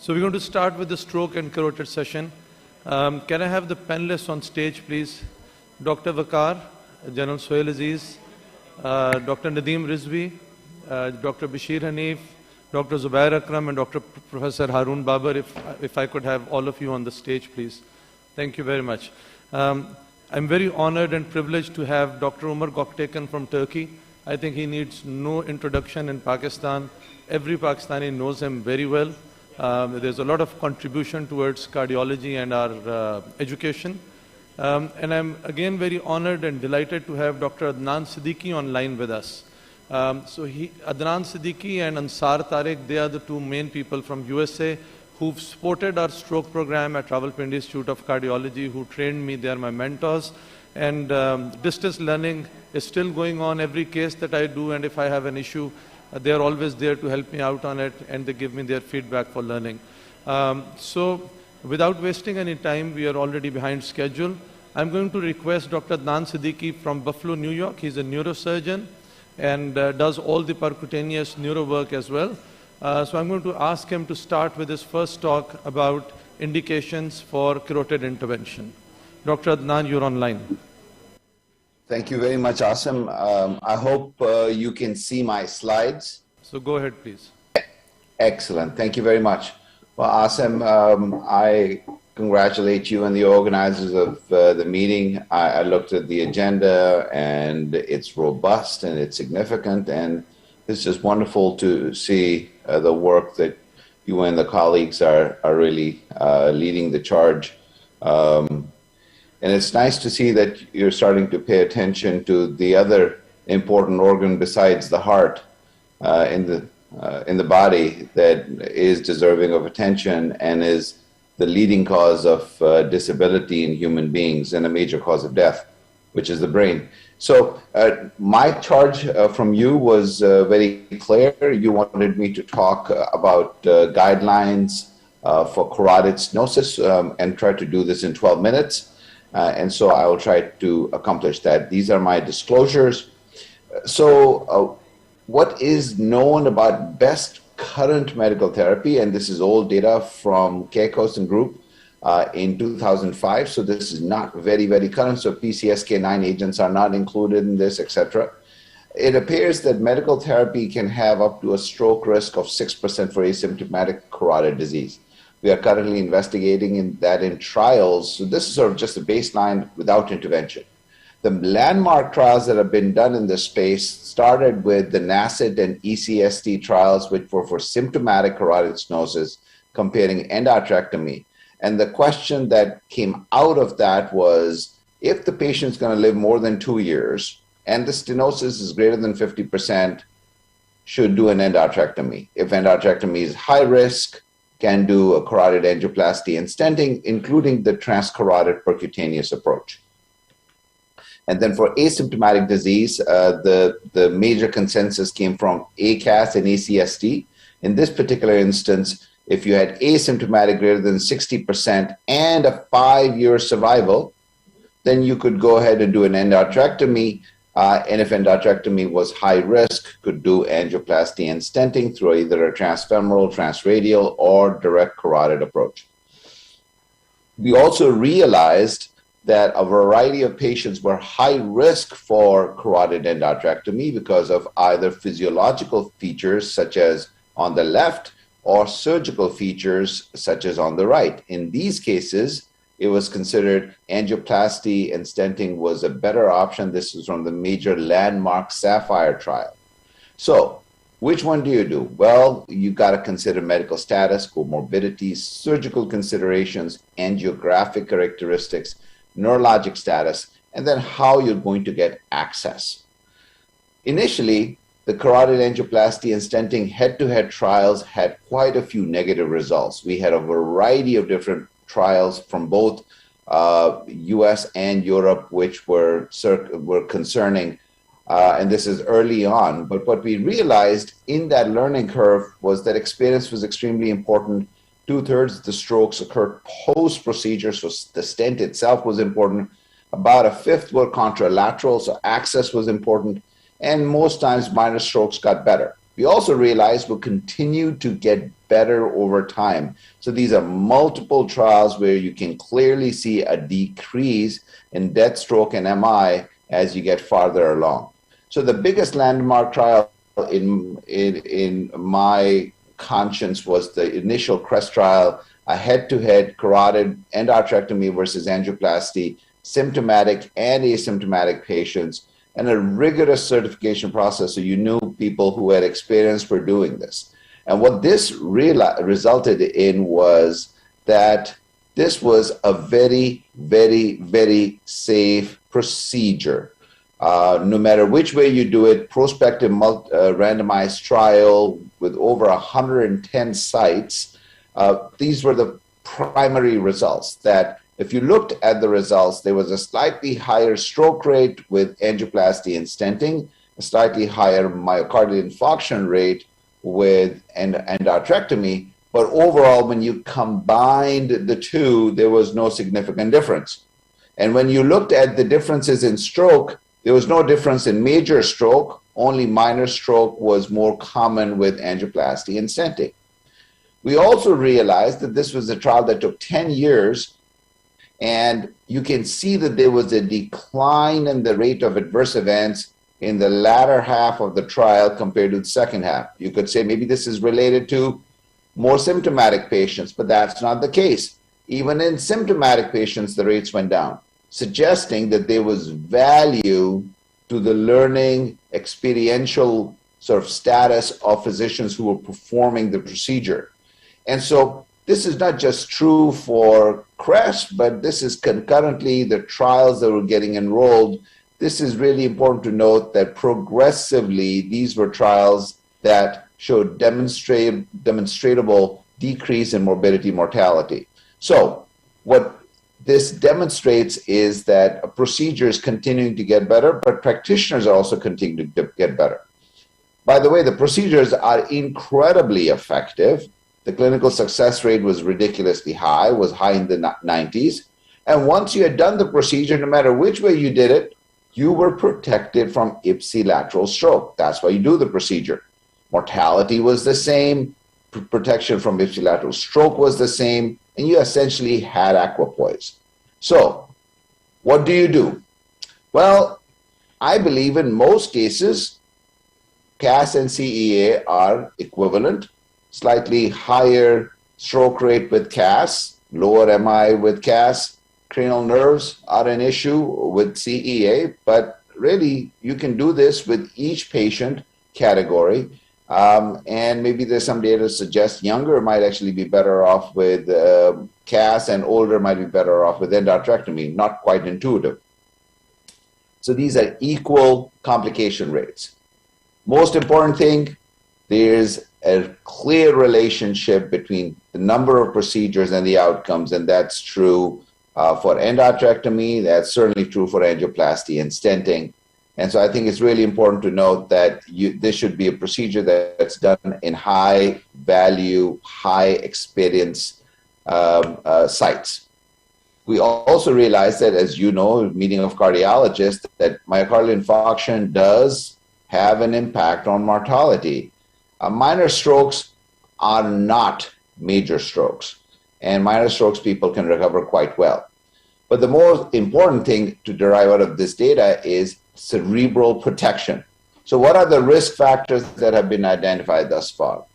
So we're going to start with the stroke and carotid session. Can I have the panelists on stage, please? Dr. Vakar, General Sohail Aziz, Dr. Nadeem Rizvi, Dr. Bashir Hanif, Dr. Zubair Akram, and Dr. Professor Harun Babar, if I could have all of you on the stage, please. Thank you very much. I'm very honored and privileged to have Dr. Umar Göktaken from Turkey. I think he needs no introduction in Pakistan. Every Pakistani knows him very well. There's a lot of contribution towards cardiology and our education. And I'm again very honored and delighted to have Dr. Adnan Siddiqui online with us. Adnan Siddiqui and Ansar Tariq, they are the two main people from USA who've supported our stroke program at Rawalpindi Institute of Cardiology, who trained me. They are my mentors. And distance learning is still going on. Every case that I do, and if I have an issue, they are always there to help me out on it, and they give me their feedback for learning. So without wasting any time, we are already behind schedule. I'm going to request Dr. Adnan Siddiqui from Buffalo, New York. He's a neurosurgeon and does all the percutaneous neuro work as well. So I'm going to ask him to start with his first talk about indications for carotid intervention. Dr. Adnan, you're online. Thank you very much, Asim. I hope you can see my slides. So go ahead, please. Excellent. Thank you very much. Well, Asim, I congratulate you and the organizers of the meeting. I looked at the agenda, and it's robust and it's significant, and it's just wonderful to see the work that you and the colleagues are really leading the charge. And it's nice to see that you're starting to pay attention to the other important organ besides the heart in the body that is deserving of attention and is the leading cause of disability in human beings and a major cause of death, which is the brain. So my charge from you was very clear. You wanted me to talk about guidelines for carotid stenosis and try to do this in 12 minutes. And so I will try to accomplish that. These are my disclosures. So what is known about best current medical therapy, and this is old data from Keikos and group in 2005, so this is not very, very current, so PCSK9 agents are not included in this, etc. It appears that medical therapy can have up to a stroke risk of 6% for asymptomatic carotid disease. We are currently investigating that in trials. So this is sort of just a baseline without intervention. The landmark trials that have been done in this space started with the NACID and ECST trials, which were for symptomatic carotid stenosis, comparing endarterectomy. And the question that came out of that was, if the patient's going to live more than 2 years and the stenosis is greater than 50%, should do an endarterectomy. If endarterectomy is high risk, can do a carotid angioplasty and stenting, including the transcarotid percutaneous approach. And then for asymptomatic disease, the major consensus came from ACAS and ACST. In this particular instance, if you had asymptomatic greater than 60% and a 5-year survival, then you could go ahead and do an endarterectomy. And if endarterectomy was high risk, could do angioplasty and stenting through either a transfemoral, transradial, or direct carotid approach. We also realized that a variety of patients were high risk for carotid endarterectomy because of either physiological features, such as on the left, or surgical features, such as on the right. In these cases, it was considered angioplasty and stenting was a better option. This is from the major landmark Sapphire trial. So which one do you do? Well, you got to consider medical status, comorbidities, surgical considerations, angiographic characteristics, neurologic status, and then how you're going to get access. Initially, the carotid angioplasty and stenting head-to-head trials had quite a few negative results. We had a variety of different trials from both US and Europe, which were concerning, and this is early on. But what we realized in that learning curve was that experience was extremely important. 2/3 of the strokes occurred post-procedure, so the stent itself was important. About a fifth were contralateral, so access was important. And most times minor strokes got better. We also realized we'll continue to get better over time. So these are multiple trials where you can clearly see a decrease in death, stroke, and MI as you get farther along. So the biggest landmark trial in my conscience was the initial CREST trial, a head-to-head carotid endarterectomy versus angioplasty, symptomatic and asymptomatic patients, and a rigorous certification process so you knew people who had experience for doing this. And what this resulted in was that this was a very, very, very safe procedure. No matter which way you do it, prospective randomized trial with over 110 sites, these were the primary results. That if you looked at the results, there was a slightly higher stroke rate with angioplasty and stenting, a slightly higher myocardial infarction rate with endarterectomy, but overall, when you combined the two, there was no significant difference. And when you looked at the differences in stroke, there was no difference in major stroke, only minor stroke was more common with angioplasty and stenting. We also realized that this was a trial that took 10 years, and you can see that there was a decline in the rate of adverse events in the latter half of the trial compared to the second half. You could say maybe this is related to more symptomatic patients, but that's not the case. Even in symptomatic patients, the rates went down, suggesting that there was value to the learning experiential sort of status of physicians who were performing the procedure. And so this is not just true for CREST, but this is concurrently the trials that were getting enrolled. This is really important to note that progressively, these were trials that showed demonstrable decrease in morbidity mortality. So what this demonstrates is that a procedure is continuing to get better, but practitioners are also continuing to get better. By the way, the procedures are incredibly effective. The clinical success rate was ridiculously high, was high in the 90s. And once you had done the procedure, no matter which way you did it, you were protected from ipsilateral stroke. That's why you do the procedure. Mortality was the same, protection from ipsilateral stroke was the same, and you essentially had equipoise. So, what do you do? Well, I believe in most cases, CAS and CEA are equivalent. Slightly higher stroke rate with CAS, lower MI with CAS. Cranial nerves are an issue with CEA, but really you can do this with each patient category. And maybe there's some data to suggest younger might actually be better off with CAS and older might be better off with endarterectomy, not quite intuitive. So these are equal complication rates. Most important thing, there's a clear relationship between the number of procedures and the outcomes, and that's true for endarterectomy, that's certainly true for angioplasty and stenting. And so I think it's really important to note that this should be a procedure that's done in high value, high experience sites. We also realize that, as you know, meeting of cardiologists, that myocardial infarction does have an impact on mortality. Minor strokes are not major strokes, and minor strokes people can recover quite well. But the more important thing to derive out of this data is cerebral protection. So what are the risk factors that have been identified thus far?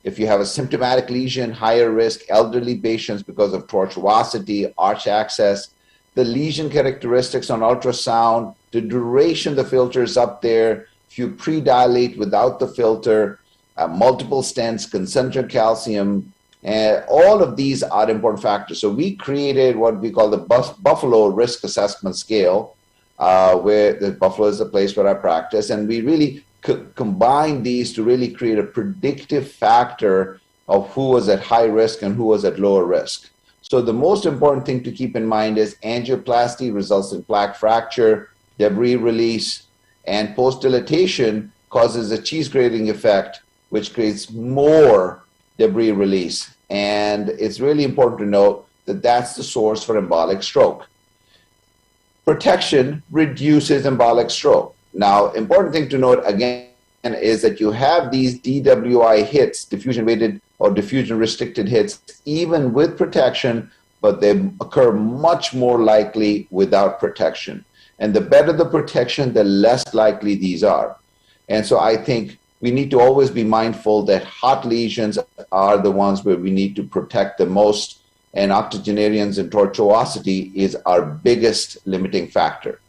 If you have a symptomatic lesion, higher risk, elderly patients because of tortuosity, arch access, the lesion characteristics on ultrasound, the duration the filter is up there, if you pre-dilate without the filter, multiple stents, concentric calcium, all of these are important factors. So we created what we call the Buffalo Risk Assessment Scale, where the Buffalo is the place where I practice, and we really combine these to really create a predictive factor of who was at high risk and who was at lower risk. So the most important thing to keep in mind is angioplasty results in plaque fracture, debris release, and post-dilatation causes a cheese grating effect, which creates more debris release. And it's really important to note that that's the source for embolic stroke. Protection reduces embolic stroke. Now, important thing to note again is that you have these DWI hits, diffusion weighted or diffusion restricted hits, even with protection, but they occur much more likely without protection. And the better the protection, the less likely these are. And so I think we need to always be mindful that hot lesions are the ones where we need to protect the most, and octogenarians and tortuosity is our biggest limiting factor.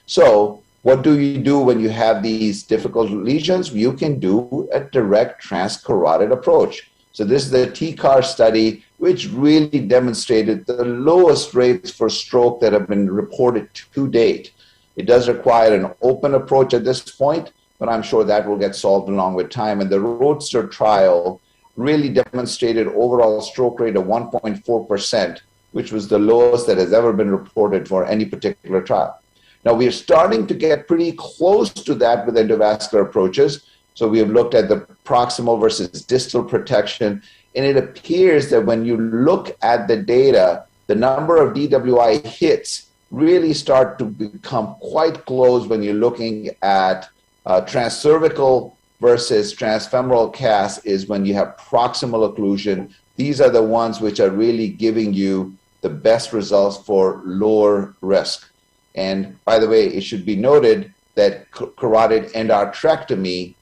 So what do you do when you have these difficult lesions? You can do a direct transcarotid approach. So this is the TCAR study, which really demonstrated the lowest rates for stroke that have been reported to date. It does require an open approach at this point, but I'm sure that will get solved along with time. And the Roadster trial really demonstrated overall stroke rate of 1.4%, which was the lowest that has ever been reported for any particular trial. Now, we are starting to get pretty close to that with endovascular approaches. So we have looked at the proximal versus distal protection, and it appears that when you look at the data, the number of DWI hits really start to become quite close when you're looking at transcervical versus transfemoral CAS is when you have proximal occlusion. These are the ones which are really giving you the best results for lower risk. And by the way, it should be noted that carotid endarterectomy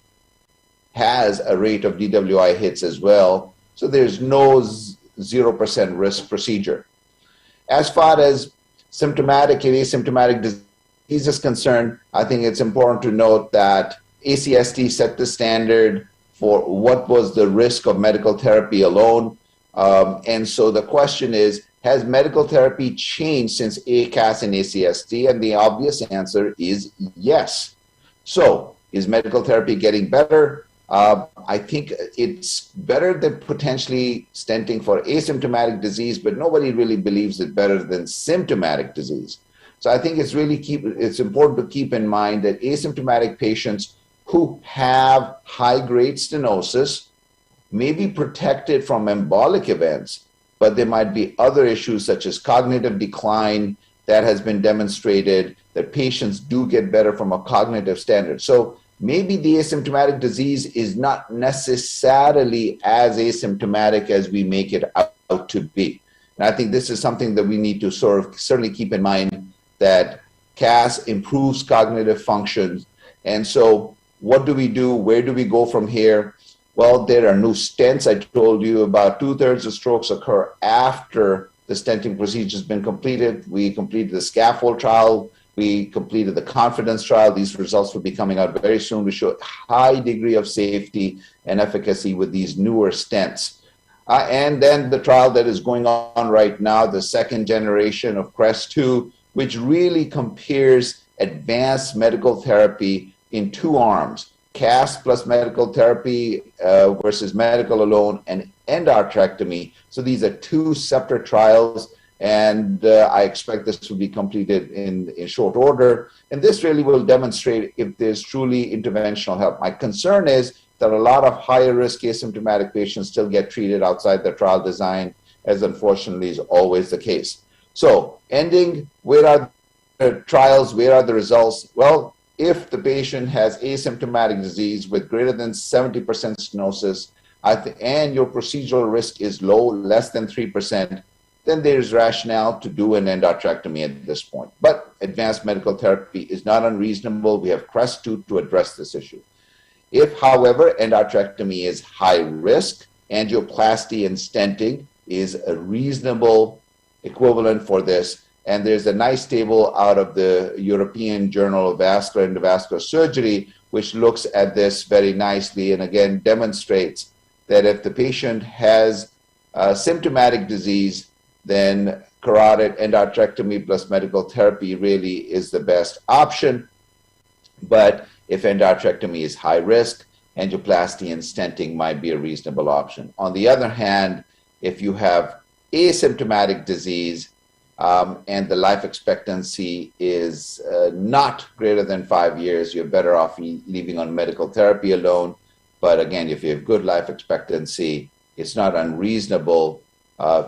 has a rate of DWI hits as well. So there's no 0% risk procedure. As far as symptomatic and asymptomatic disease is concerned, I think it's important to note that ACST set the standard for what was the risk of medical therapy alone. And so the question is, has medical therapy changed since ACAS and ACST? And the obvious answer is yes. So is medical therapy getting better? I think it's better than potentially stenting for asymptomatic disease, but nobody really believes it better than symptomatic disease. So I think it's important to keep in mind that asymptomatic patients who have high-grade stenosis may be protected from embolic events, but there might be other issues such as cognitive decline that has been demonstrated that patients do get better from a cognitive standard. So maybe the asymptomatic disease is not necessarily as asymptomatic as we make it out to be. And I think this is something that we need to certainly keep in mind, that CAS improves cognitive functions. And so what do we do? Where do we go from here? Well, there are new stents. I told you about 2/3 of strokes occur after the stenting procedure has been completed. We completed the scaffold trial. We completed the confidence trial. These results will be coming out very soon. We show a high degree of safety and efficacy with these newer stents. And then the trial that is going on right now, the second generation of CREST-2, which really compares advanced medical therapy in two arms, CAS plus medical therapy versus medical alone, and endarterectomy. So these are two separate trials, and I expect this will be completed in short order. And this really will demonstrate if there's truly interventional help. My concern is that a lot of higher risk asymptomatic patients still get treated outside the trial design, as unfortunately is always the case. So ending, where are the trials? Where are the results? Well, if the patient has asymptomatic disease with greater than 70% stenosis, and your procedural risk is low, less than 3%, then there's rationale to do an endarterectomy at this point. But advanced medical therapy is not unreasonable. We have CREST-2 to address this issue. If, however, endarterectomy is high risk, angioplasty and stenting is a reasonable equivalent for this. And there's a nice table out of the European Journal of Vascular and Endovascular Surgery, which looks at this very nicely and again demonstrates that if the patient has symptomatic disease, then carotid endarterectomy plus medical therapy really is the best option. But if endarterectomy is high risk, angioplasty and stenting might be a reasonable option. On the other hand, if you have asymptomatic disease, and the life expectancy is not greater than 5 years, you're better off leaving on medical therapy alone. But again, if you have good life expectancy, it's not unreasonable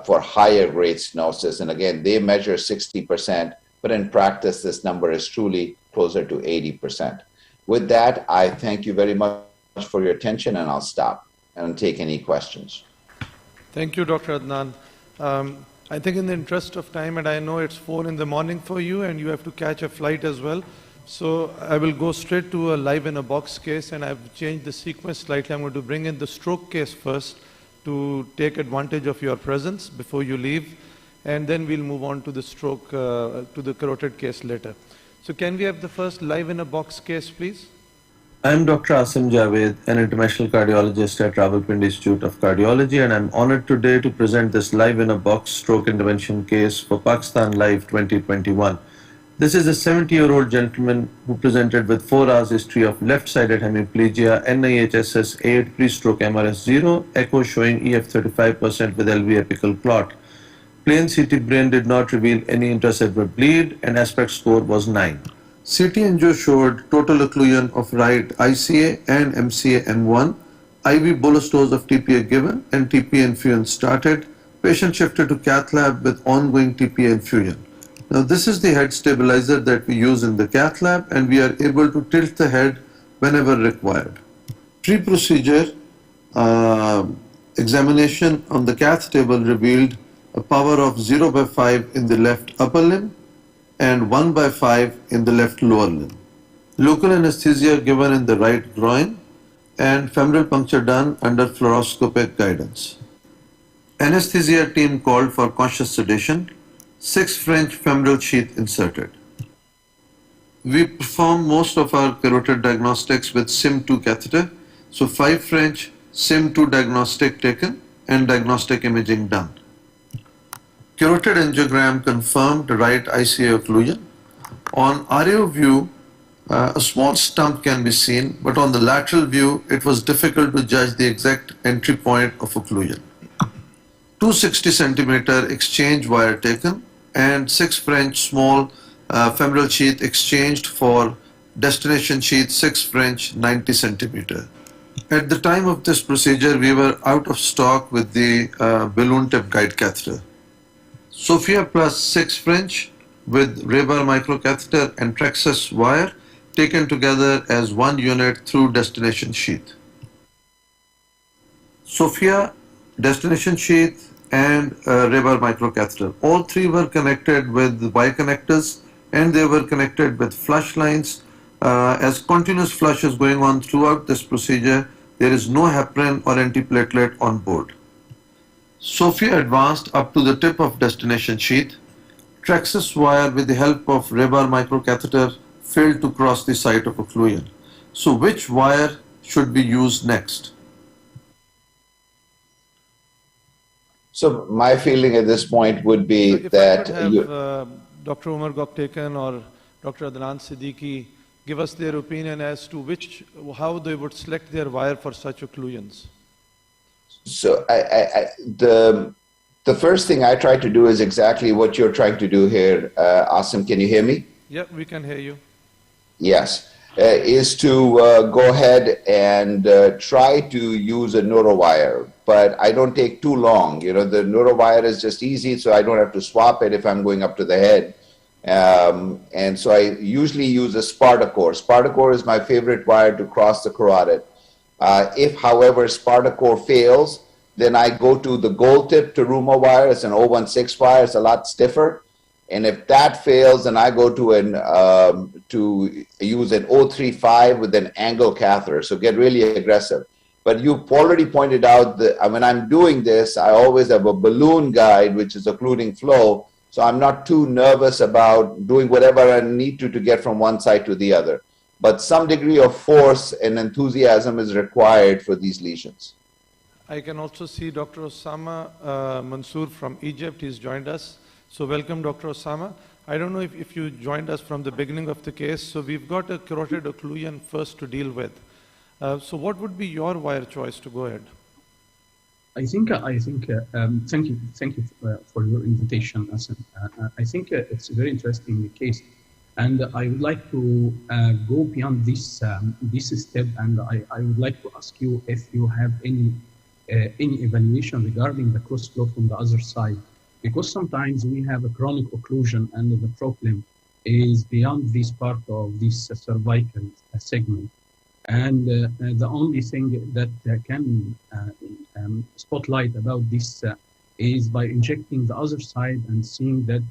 for higher grade stenosis. And again, they measure 60%, but in practice, this number is truly closer to 80%. With that, I thank you very much for your attention, and I'll stop and take any questions. Thank you, Dr. Adnan. I think in the interest of time, and I know it's 4 in the morning for you and you have to catch a flight as well, so I will go straight to a live in a box case, and I've changed the sequence slightly. I'm going to bring in the stroke case first to take advantage of your presence before you leave, and then we'll move on to the stroke, to the carotid case later. So can we have the first live in a box case, please? I am Dr. Asim Javed, an interventional cardiologist at Rawalpindi Institute of Cardiology, and I'm honored today to present this live in a box stroke intervention case for Pakistan Live 2021. This is a 70-year-old gentleman who presented with 4 hours history of left-sided hemiplegia, NIHSS 8, pre-stroke MRS 0, echo showing EF 35% with LV apical clot. Plain CT brain did not reveal any intracerebral bleed, and aspect score was 9. CT angio showed total occlusion of right ICA and MCA M1, IV bolus dose of TPA given, and TPA infusion started. Patient shifted to cath lab with ongoing TPA infusion. Now this is the head stabilizer that we use in the cath lab, and we are able to tilt the head whenever required. Pre-procedure examination on the cath table revealed a power of 0/5 in the left upper limb and 1/5 in the left lower limb. Local anesthesia given in the right groin and femoral puncture done under fluoroscopic guidance. Anesthesia team called for conscious sedation, 6 French femoral sheath inserted. We perform most of our carotid diagnostics with SIM2 catheter, so 5 French SIM2 diagnostic taken and diagnostic imaging done. Carotid angiogram confirmed right ICA occlusion. On RAO view, a small stump can be seen, but on the lateral view, it was difficult to judge the exact entry point of occlusion. 260 centimeter exchange wire taken and 6 French small femoral sheath exchanged for destination sheath 6 French 90 centimeter. At the time of this procedure, we were out of stock with the balloon tip guide catheter. Sophia plus 6 French with Rebar microcatheter and Trexus wire taken together as one unit through destination sheath. Sophia, destination sheath and Rebar microcatheter. All 3 were connected with Y connectors, and they were connected with flush lines. As continuous flush is going on throughout this procedure, there is no heparin or antiplatelet on board. Sophia advanced up to the tip of destination sheath. Trexus wire with the help of Rebar microcatheter failed to cross the site of occlusion. So which wire should be used next? So my feeling at this point would be If that I could have Dr. Umar Goktekan or Dr. Adnan Siddiqui give us their opinion as to how they would select their wire for such occlusions. So the first thing I try to do is exactly what you're trying to do here. Asim, can you hear me? Yeah, we can hear you. Yes. Is to go ahead and try to use a neurowire, but I don't take too long. You know, the neurowire is just easy, so I don't have to swap it if I'm going up to the head. And so I usually use a Spartacore. Spartacore is my favorite wire to cross the carotid. If, however, Spartacore fails, then I go to the gold tip Terumo wire. It's an 016 wire. It's a lot stiffer. And if that fails, then I go to use an 035 with an angle catheter. So get really aggressive. But you've already pointed out that when I'm doing this, I always have a balloon guide, which is occluding flow. So I'm not too nervous about doing whatever I need to get from one side to the other. But some degree of force and enthusiasm is required for these lesions. I can also see Dr. Osama Mansoor from Egypt. He's joined us. So welcome, Dr. Osama. I don't know if you joined us from the beginning of the case. So we've got a carotid occlusion first to deal with. So what would be your wire choice to go ahead? Thank you for your invitation, Asim. I think it's a very interesting case, and I would like to go beyond this step, and I would like to ask you if you have any evaluation regarding the cross flow from the other side, because sometimes we have a chronic occlusion, and the problem is beyond this part of this cervical segment. And the only thing that can spotlight about this is by injecting the other side and seeing that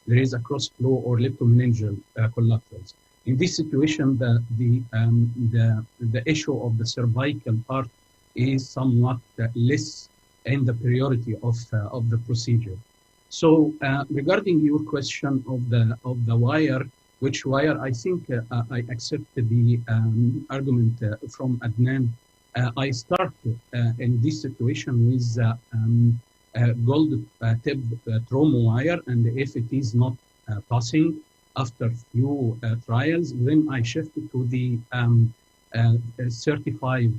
there is a cross flow or leptomeningeal collaterals. In this situation, the issue of the cervical part is somewhat less in the priority of the procedure. So regarding your question of the wire, which wire, I think I accept the argument from Adnan. I start in this situation with gold tip trauma wire, and if it is not passing after few trials, then I shift to the certified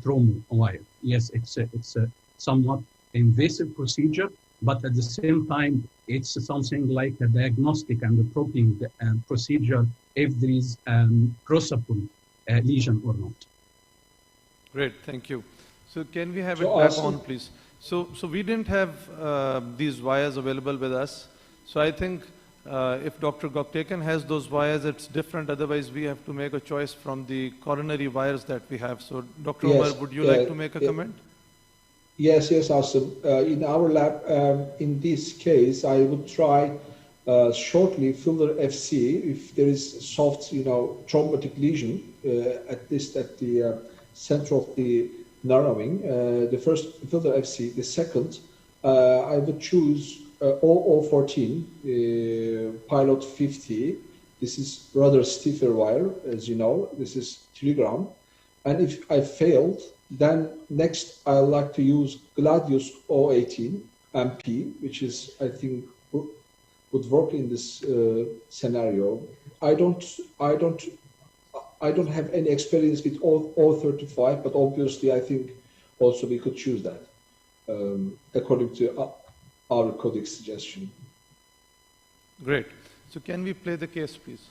trauma wire. Yes, it's a somewhat invasive procedure, but at the same time, it's something like a diagnostic and a probing procedure if there is crossable lesion or not. Great, thank you. So can we have it back on, please? So we didn't have these wires available with us. So I think if Dr. Goktekin has those wires, it's different. Otherwise, we have to make a choice from the coronary wires that we have. So Dr. Umar, would you like to make a comment? Yes, Asim. In our lab, in this case, I would try shortly filler FC if there is soft, traumatic lesion, at least at the center of the narrowing. The first filler FC. The second, I would choose 0014 pilot 50. This is rather stiffer wire, as you know. This is 3 gram. And if I failed, then next I like to use Gladius 018 MP, which is, I think, would work in this scenario. I don't have any experience with 035, but obviously I think also we could choose that according to our colleague's suggestion. Great. So can we play the case, please?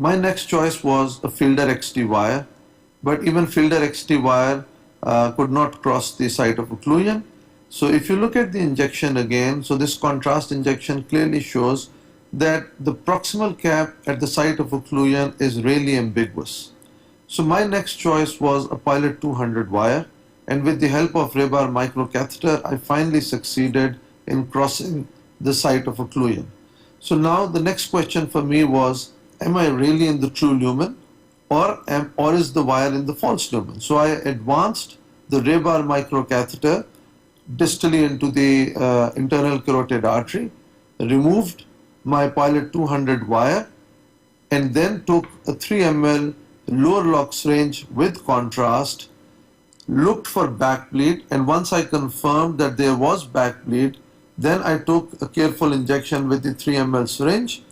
My next choice was a Fielder XT wire, but even Fielder XT wire could not cross the site of occlusion. So if you look at the injection again, so this contrast injection clearly shows that the proximal cap at the site of occlusion is really ambiguous. So my next choice was a Pilot 200 wire, and with the help of Rebar microcatheter, I finally succeeded in crossing the site of occlusion. So now the next question for me was, am I really in the true lumen, or is the wire in the false lumen? So I advanced the Rebar microcatheter distally into the internal carotid artery, removed my Pilot 200 wire, and then took a 3 ml lower lock syringe with contrast, looked for back bleed, and once I confirmed that there was back bleed, then I took a careful injection with the 3 ml syringe,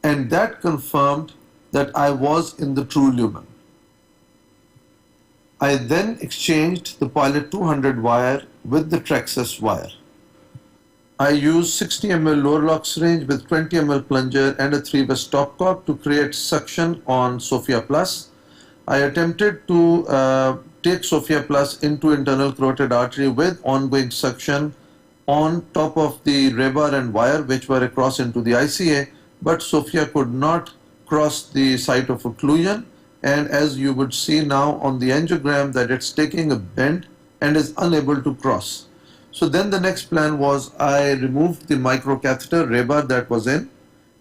and that confirmed that I was in the true lumen. I then exchanged the Pilot 200 wire with the Trexus wire. I used 60 ml lower lock syringe with 20 ml plunger and a 3-way stopcock to create suction on Sophia Plus. I attempted to take Sophia Plus into internal carotid artery with ongoing suction on top of the Rebar and wire which were across into the ICA, but Sophia could not cross the site of occlusion, and as you would see now on the angiogram that it's taking a bend and is unable to cross. So then the next plan was I removed the microcatheter Rebar that was in,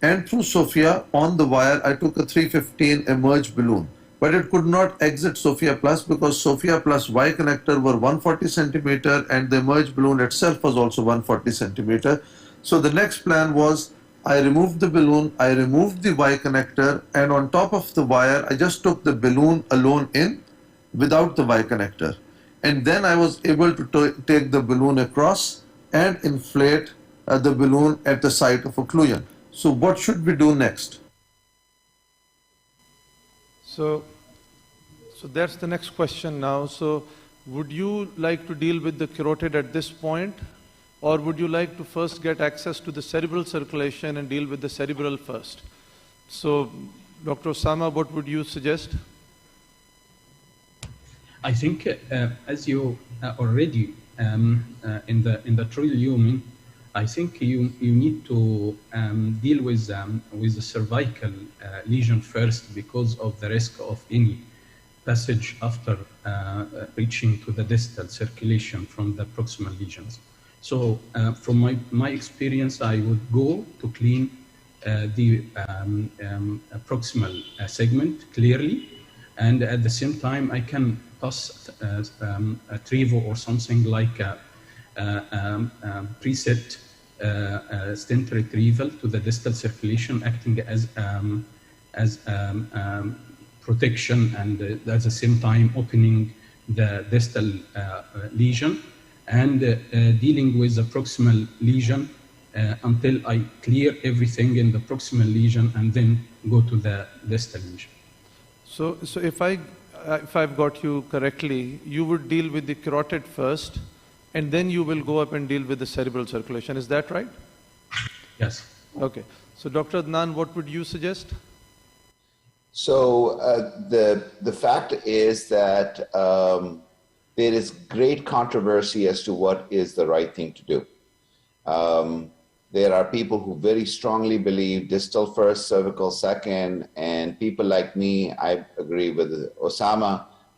and through Sophia on the wire I took a 315 emerge balloon, but it could not exit Sophia Plus because Sophia Plus Y connector were 140 centimeter and the emerge balloon itself was also 140 centimeter. So the next plan was I removed the balloon, I removed the Y connector, and on top of the wire I just took the balloon alone in without the Y connector, and then I was able to take the balloon across and inflate the balloon at the site of occlusion. So what should we do next? So that's the next question now. So would you like to deal with the carotid at this point, or would you like to first get access to the cerebral circulation and deal with the cerebral first? So Dr. Osama, what would you suggest? I think, as you already in the true lumen, I think you need to deal with the cervical lesion first because of the risk of any passage after reaching to the distal circulation from the proximal lesions. So from my experience, I would go to clean the proximal segment clearly, and at the same time I can toss a Trevo or something like a preset stent retrieval to the distal circulation, acting as protection and at the same time opening the distal lesion and dealing with the proximal lesion until I clear everything in the proximal lesion and then go to the distal lesion. So if I've got you correctly, you would deal with the carotid first, and then you will go up and deal with the cerebral circulation. Is that right? Yes. Okay. So Dr. Adnan, what would you suggest? So the fact is that there is great controversy as to what is the right thing to do. There are people who very strongly believe distal first, cervical second, and people like me, I agree with Osama.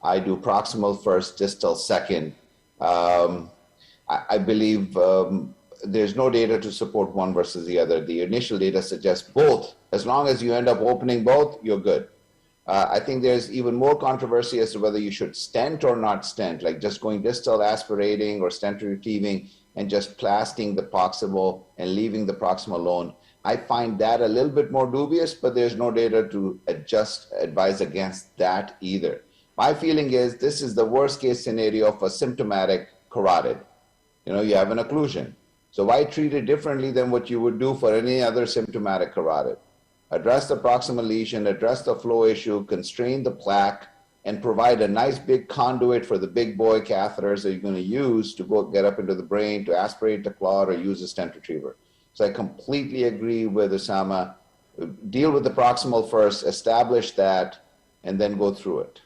I do proximal first, distal second. I believe there's no data to support one versus the other. The initial data suggests both. As long as you end up opening both, you're good. I think there's even more controversy as to whether you should stent or not stent, like just going distal aspirating or stent retrieving and just plasting the proximal and leaving the proximal alone. I find that a little bit more dubious, but there's no data to advise against that either. My feeling is this is the worst case scenario of a symptomatic carotid. You know, you have an occlusion. So why treat it differently than what you would do for any other symptomatic carotid? Address the proximal lesion, address the flow issue, constrain the plaque, and provide a nice big conduit for the big boy catheters that you're going to use to go get up into the brain, to aspirate the clot, or use a stent retriever. So I completely agree with Osama. Deal with the proximal first, establish that, and then go through it.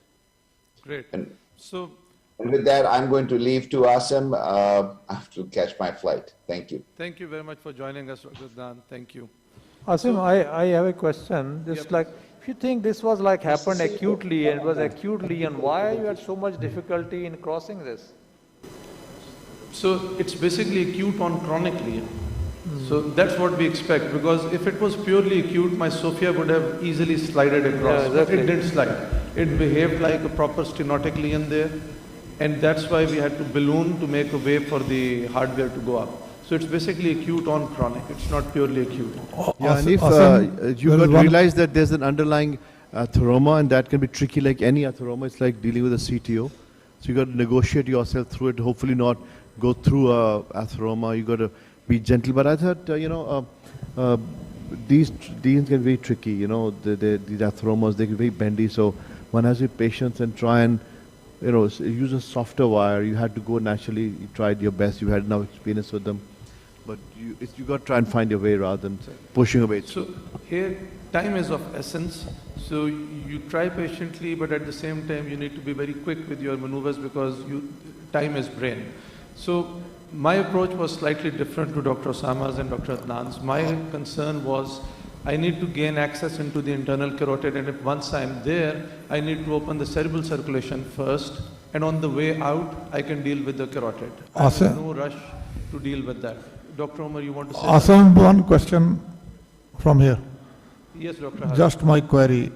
Great. And with that, I'm going to leave to Asim. I have to catch my flight. Thank you. Thank you very much for joining us, Dr. Adnan. Thank you. Asim, I have a question. Just like, if you think this was like happened acutely and it was acute lesion, why you had so much difficulty in crossing this? So it's basically acute on chronic lesion. So that's what we expect, because if it was purely acute, my Sophia would have easily slided across. Yeah, exactly. But it didn't slide. It behaved like a proper stenotic lesion there, and that's why we had to balloon to make a way for the hardware to go up. So it's basically acute on chronic. It's not purely acute. Yeah, and if you've got to realize that there's an underlying atheroma, and that can be tricky like any atheroma. It's like dealing with a CTO. So you've got to negotiate yourself through it, hopefully not go through a atheroma. You've got to be gentle. But I thought, these can be very tricky, these atheromas, they can be very bendy. So one has to be patient and try and, use a softer wire. You had to go naturally. You tried your best. You had enough experience with them. But you got to try and find your way rather than pushing away. So here, time is of essence. So you try patiently, but at the same time, you need to be very quick with your maneuvers because time is brain. So my approach was slightly different to Dr. Osama's and Dr. Adnan's. My concern was I need to gain access into the internal carotid, and if once I'm there, I need to open the cerebral circulation first, and on the way out, I can deal with the carotid. Awesome. I have no rush to deal with that. Dr. Omar, you want to say Awesome. One question from here. Yes, Dr. Just my query.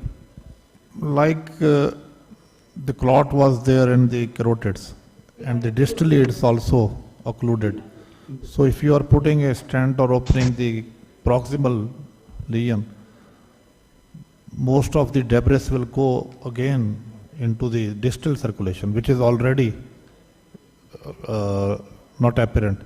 Like the clot was there in the carotids, and the distally it's also occluded. So if you are putting a stent or opening the proximal lesion, most of the debris will go again into the distal circulation, which is already not apparent.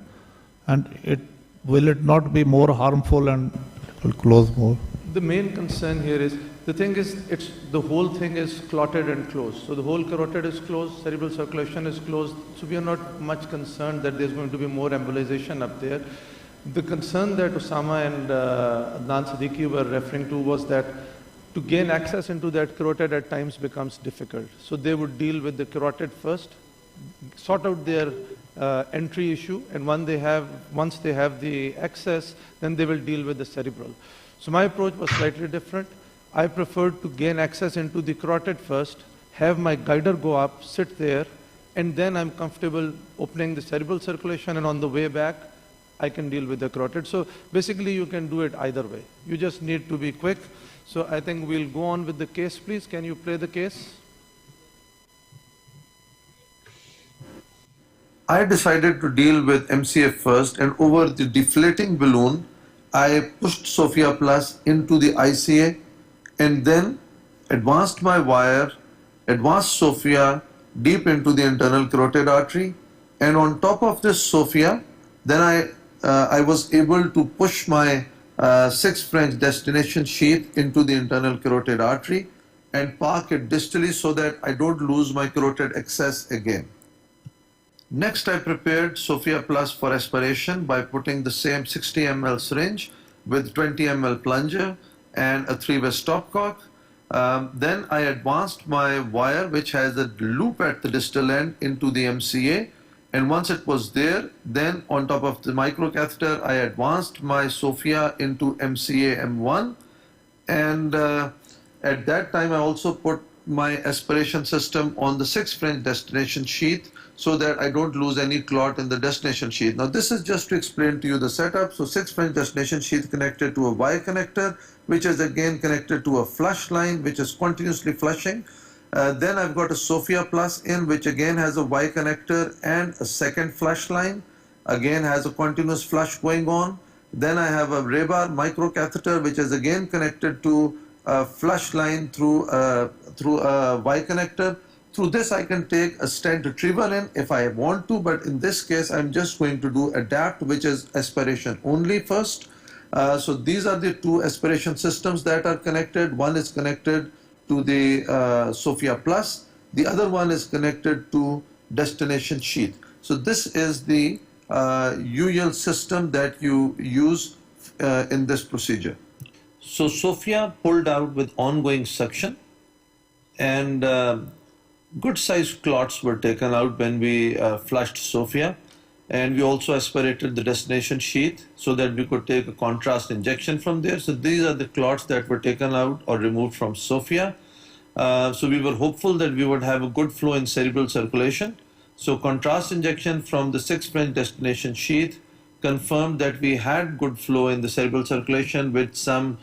And will it not be more harmful and it will close more? The main concern here is, the whole thing is clotted and closed. So the whole carotid is closed, cerebral circulation is closed. So we are not much concerned that there's going to be more embolization up there. The concern that Osama and Adnan Siddiqui were referring to was that to gain access into that carotid at times becomes difficult. So they would deal with the carotid first, sort out their entry issue, and once they have the access, then they will deal with the cerebral. So my approach was slightly different. I preferred to gain access into the carotid first, have my guider go up, sit there, and then I'm comfortable opening the cerebral circulation, and on the way back, I can deal with the carotid. So basically you can do it either way. You just need to be quick. So I think we'll go on with the case, please. Can you play the case? I decided to deal with MCF first, and over the deflating balloon, I pushed Sophia Plus into the ICA and then advanced my wire, advanced Sophia deep into the internal carotid artery, and on top of this Sophia, then I was able to push my 6 French destination sheath into the internal carotid artery and park it distally so that I don't lose my carotid access again. Next, I prepared Sophia Plus for aspiration by putting the same 60 ml syringe with 20 ml plunger and a 3-way stopcock. Then I advanced my wire, which has a loop at the distal end, into the MCA. And once it was there, then on top of the microcatheter, I advanced my Sophia into MCA M1. And at that time, I also put my aspiration system on the 6 French destination sheath so that I don't lose any clot in the destination sheath. Now this is just to explain to you the setup. So 6 French destination sheath connected to a Y connector, which is again connected to a flush line, which is continuously flushing. Then I've got a Sophia Plus in, which again has a Y connector and a second flush line, again has a continuous flush going on. Then I have a Rebar microcatheter, which is again connected to a flush line through a Y connector. Through this I can take a stent retriever in if I want to, but in this case I'm just going to do adapt, which is aspiration only first. So these are the 2 aspiration systems that are connected. One is connected to the Sophia Plus, the other one is connected to destination sheath. So this is the UL system that you use in this procedure. So Sophia pulled out with ongoing suction, and good sized clots were taken out when we flushed Sophia, and we also aspirated the destination sheath so that we could take a contrast injection from there. So these are the clots that were taken out or removed from Sophia. So we were hopeful that we would have a good flow in cerebral circulation. So contrast injection from the 6 French destination sheath confirmed that we had good flow in the cerebral circulation with some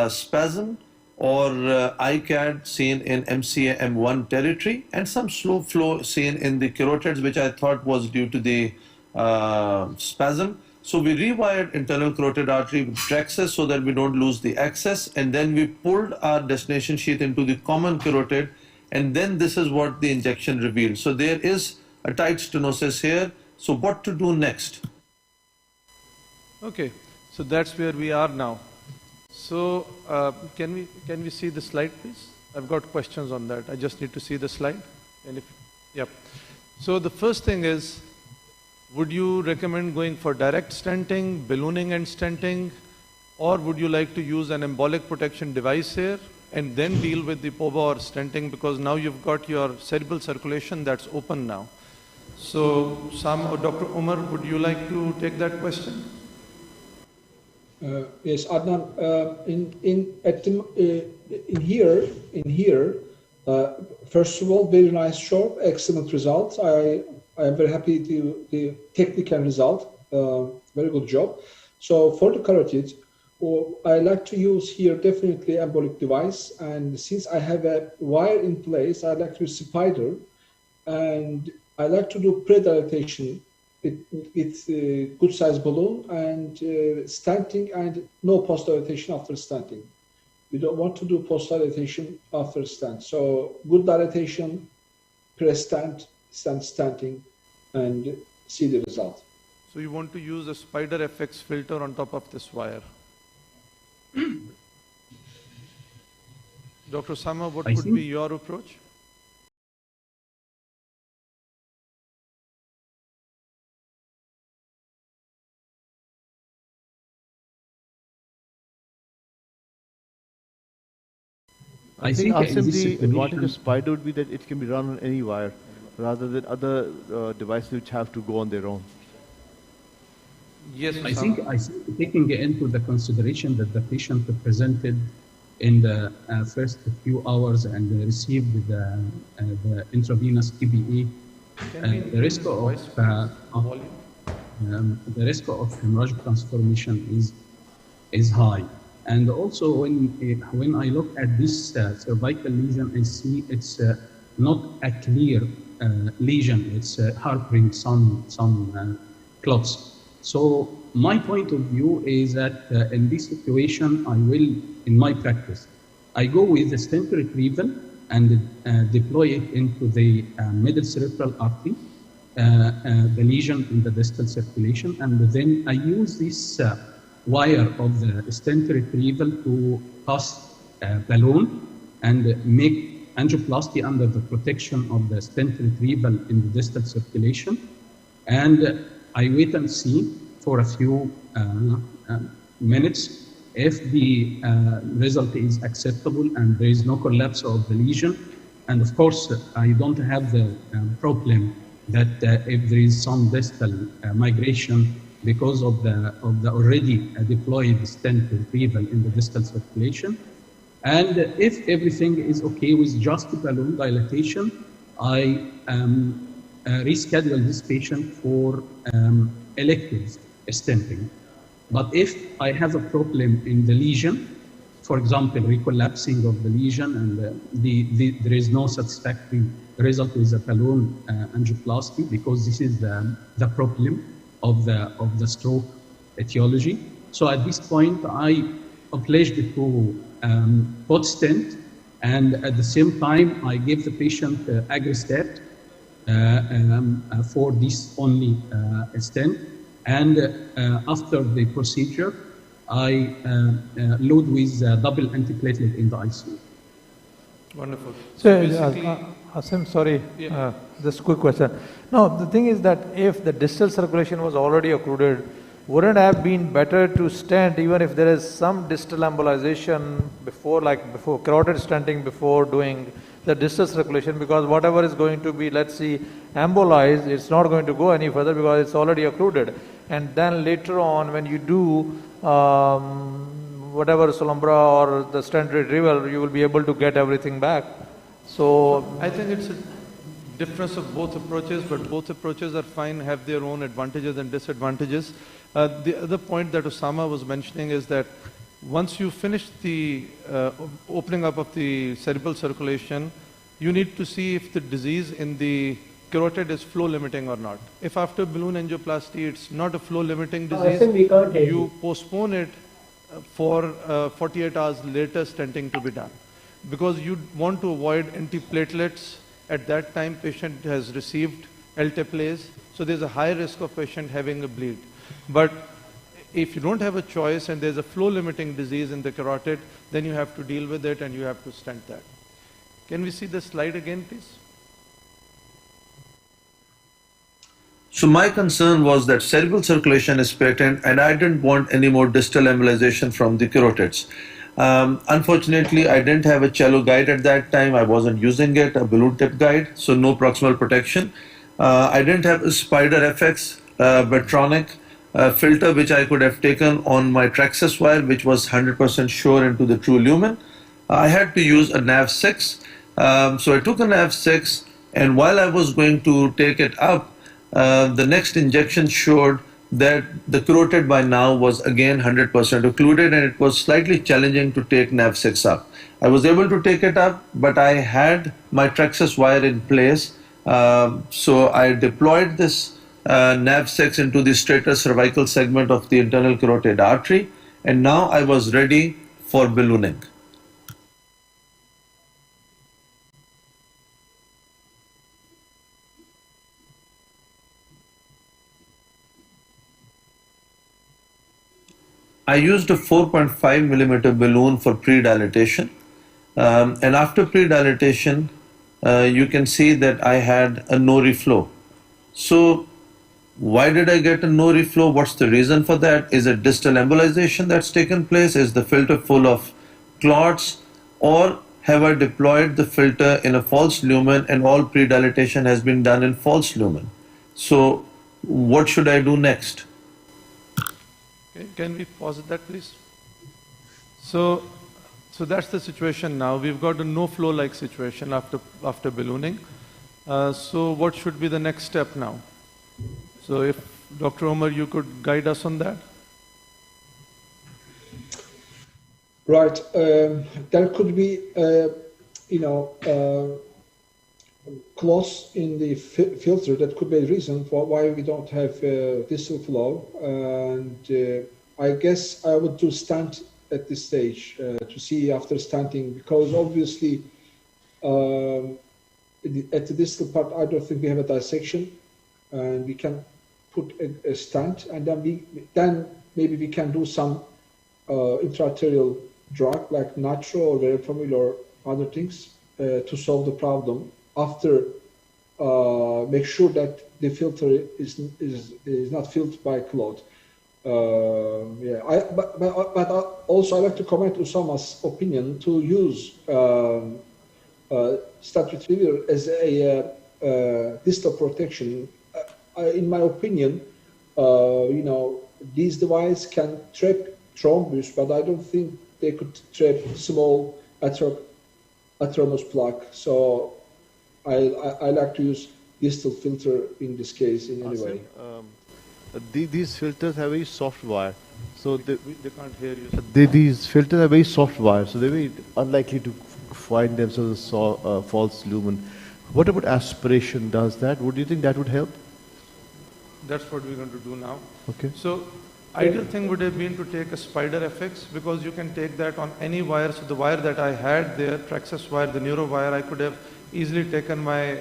spasm or ICAD seen in MCA M1 territory, and some slow flow seen in the carotids, which I thought was due to the spasm. So we rewired internal carotid artery with Trexus so that we don't lose the access, and then we pulled our destination sheath into the common carotid, and then this is what the injection revealed. So there is a tight stenosis here. So what to do next? Okay, so that's where we are now. So can we see the slide, please? I've got questions on that. I just need to see the slide. And yep. So the first thing is, would you recommend going for direct stenting, ballooning and stenting, or would you like to use an embolic protection device here and then deal with the POBA or stenting, because now you've got your cerebral circulation that's open now. So Sam or Dr. Umar, would you like to take that question? Yes, Adnan. In here, first of all, very nice job, excellent results. I am very happy with the technical result. Very good job. So for the carotid, I like to use here definitely embolic device, and since I have a wire in place, I like to use spider, and I like to do pre-dilatation with good size balloon and stenting, and no post-dilatation after stenting. We don't want to do post-dilatation after stent. So good dilatation, pre-stent, stenting, and see the result. So you want to use a spider FX filter on top of this wire. Dr. Sama, what would be your approach? I think Asim, the advantage of spider would be that it can be run on any wire rather than other devices which have to go on their own. Yes, I think taking into the consideration that the patient presented in the first few hours and received the intravenous TPE, the risk of hemorrhagic transformation is high. And also when I look at this cervical lesion, I see it's not a clear lesion, it's harboring some clots. So my point of view is that in this situation, I will, in my practice, I go with the stent retrieval and deploy it into the middle cerebral artery, the lesion in the distal circulation, and then I use this wire of the stent retrieval to pass a balloon and make angioplasty under the protection of the stent retrieval in the distal circulation. And I wait and see for a few minutes if the result is acceptable and there is no collapse of the lesion. And of course, I don't have the problem that if there is some distal migration because of the already deployed stent retrieval in the distal circulation. And if everything is okay with just balloon dilatation, I reschedule this patient for elective stenting. But if I have a problem in the lesion, for example, recollapsing of the lesion and there is no satisfactory result with the balloon angioplasty, because this is the problem of the stroke etiology. So at this point, I obliged to put stent, and at the same time, I give the patient agrestat for this only stent. And after the procedure, I load with double antiplatelet in the ICU. Wonderful. So, Asim, sorry, just a quick question. No, the thing is that if the distal circulation was already occluded, wouldn't it have been better to stent even if there is some distal embolization before carotid stenting before doing the distal circulation, because whatever is going to be, let's see, embolized, it's not going to go any further because it's already occluded. And then later on, when you do whatever Solumbra or the stent retrieval, you will be able to get everything back. So I think it's a difference of both approaches, but both approaches are fine, have their own advantages and disadvantages. The other point that Osama was mentioning is that once you finish the opening up of the cerebral circulation, you need to see if the disease in the carotid is flow limiting or not. If after balloon angioplasty it's not a flow limiting disease, you postpone it for 48 hours later stenting to be done. Because you want to avoid antiplatelets. At that time, patient has received alteplase, so there's a high risk of patient having a bleed. But if you don't have a choice and there's a flow limiting disease in the carotid, then you have to deal with it and you have to stent that. Can we see the slide again, please? So my concern was that cerebral circulation is patent and I didn't want any more distal embolization from the carotids. Unfortunately, I didn't have a cello guide at that time. I wasn't using it, a balloon tip guide, so no proximal protection. I didn't have a Spider FX Vetronic filter, which I could have taken on my Traxxas wire, which was 100% sure into the true lumen. I had to use a NAV6. So I took a NAV6, and while I was going to take it up, the next injection showed that the carotid by now was again 100% occluded, and it was slightly challenging to take NAV6 up. I was able to take it up, but I had my Traxxas wire in place. So I deployed this NAV6 into the straighter cervical segment of the internal carotid artery, and now I was ready for ballooning. I used a 4.5 millimeter balloon for pre-dilatation, and after pre-dilatation, you can see that I had a no reflow. So why did I get a no reflow? What's the reason for that? Is it distal embolization that's taken place? Is the filter full of clots? Or have I deployed the filter in a false lumen and all pre-dilatation has been done in false lumen? So what should I do next? Okay, can we pause that, please? So So that's the situation now. We've got a no-flow like situation after ballooning. So what should be the next step now? So if Dr. Omar, you could guide us on that. Right. There could be, clots in the filter. That could be a reason for why we don't have distal flow. And I guess I would do stent at this stage to see after stenting, because obviously at the distal part, I don't think we have a dissection, and we can put a stent, and then maybe we can do some intraarterial drug like nitro or verapamil or other things to solve the problem. After make sure that the filter is not filled by clot. But also I like to comment Usama's opinion to use stent retriever as a distal protection. In my opinion, these devices can trap thrombus, but I don't think they could trap small atheromous plaque. So I like to use distal filter in this case in any way. These filters have very soft wire, so They can't hear you. these filters are very soft wire, so they're very unlikely to find themselves a false lumen. What about aspiration? Does that? Would you think that would help? That's what we're going to do now. Okay. So ideal thing would have been to take a spider FX, because you can take that on any wire. So the wire that I had there, Traxxas wire, the neuro wire, I could have easily taken my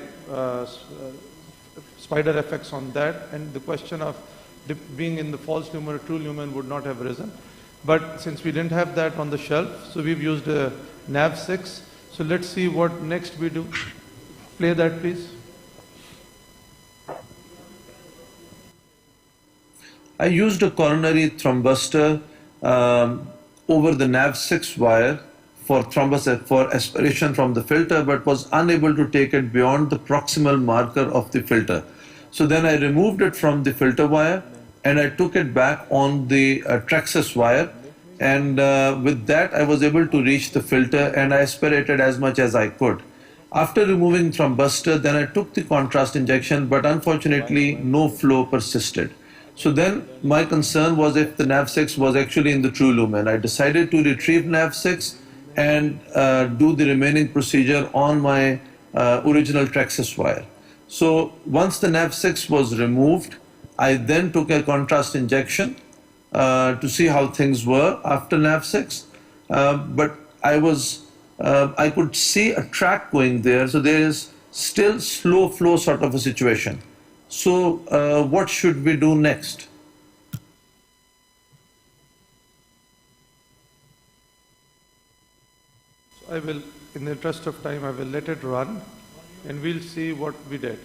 spider FX on that, and the question of being in the false lumen or true lumen would not have risen. But since we didn't have that on the shelf, so we've used a NAV6. So let's see what next we do. Play that, please. I used a coronary thrombustor over the NAV6 wire for aspiration from the filter, but was unable to take it beyond the proximal marker of the filter. So then I removed it from the filter wire and I took it back on the Traxxas wire, and with that I was able to reach the filter and I aspirated as much as I could. After removing thrombustor, then I took the contrast injection, but unfortunately no flow persisted. So then my concern was if the NAV6 was actually in the true lumen. I decided to retrieve NAV6 and do the remaining procedure on my original Traxxas wire. So once the NAV6 was removed, I then took a contrast injection to see how things were after NAV6. But I could see a track going there, so there is still slow flow sort of a situation. So what should we do next? I will, in the interest of time, I will let it run and we'll see what we did.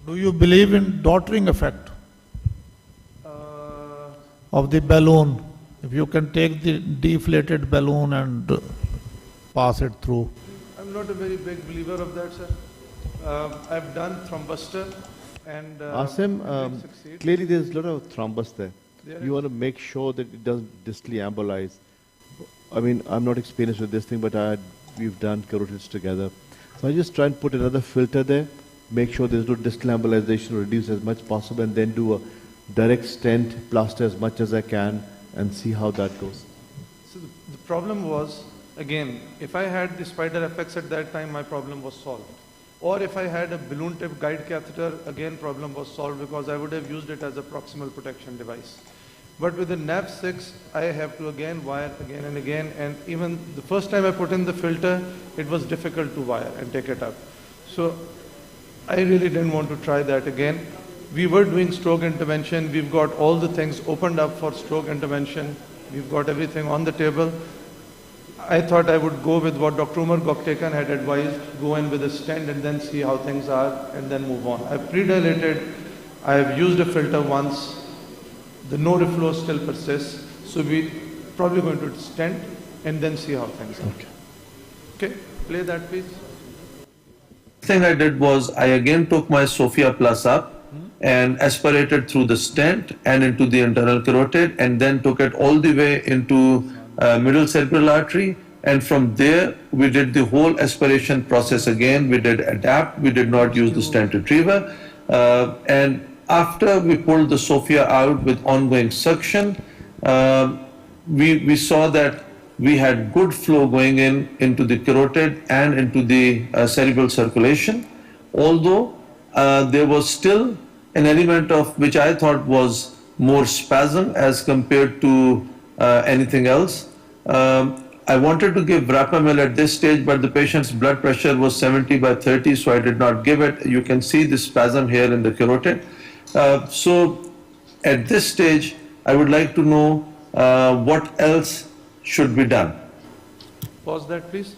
Do you believe in daughtering effect of the balloon? If you can take the deflated balloon and pass it through. I'm not a very big believer of that, sir. I've done thrombustor and Asim, clearly there's a lot of thrombus there. You want to make sure that it doesn't distally embolize. I mean, I'm not experienced with this thing, but we've done carotids together. So I just try and put another filter there, make sure there's no distal embolization, reduce as much possible, and then do a direct stent, plaster as much as I can, and see how that goes. So the problem was, again, if I had the spider FX at that time, my problem was solved. Or if I had a balloon tip guide catheter, again problem was solved because I would have used it as a proximal protection device. But with the NAV6, I have to again wire again and again, and even the first time I put in the filter, it was difficult to wire and take it up. So I really didn't want to try that again. We were doing stroke intervention. We've got all the things opened up for stroke intervention. We've got everything on the table. I thought I would go with what Dr. Umar Goktekan had advised, go in with a stent and then see how things are and then move on. I've pre-dilated, I've used a filter once, the no reflow still persists, so we're probably going to stent and then see how things are. Okay, play that please. The thing I did was I again took my Sophia Plus up and aspirated through the stent and into the internal carotid, and then took it all the way into middle cerebral artery. And from there, we did the whole aspiration process again. We did adapt. We did not use the stent retriever. And after we pulled the Sophia out with ongoing suction, we saw that we had good flow going into the carotid and into the cerebral circulation, although there was still an element of which I thought was more spasm as compared to anything else. I wanted to give Verapamil at this stage, but the patient's blood pressure was 70/30, so I did not give it. You can see the spasm here in the carotid. So at this stage, I would like to know what else should be done. Pause that, please.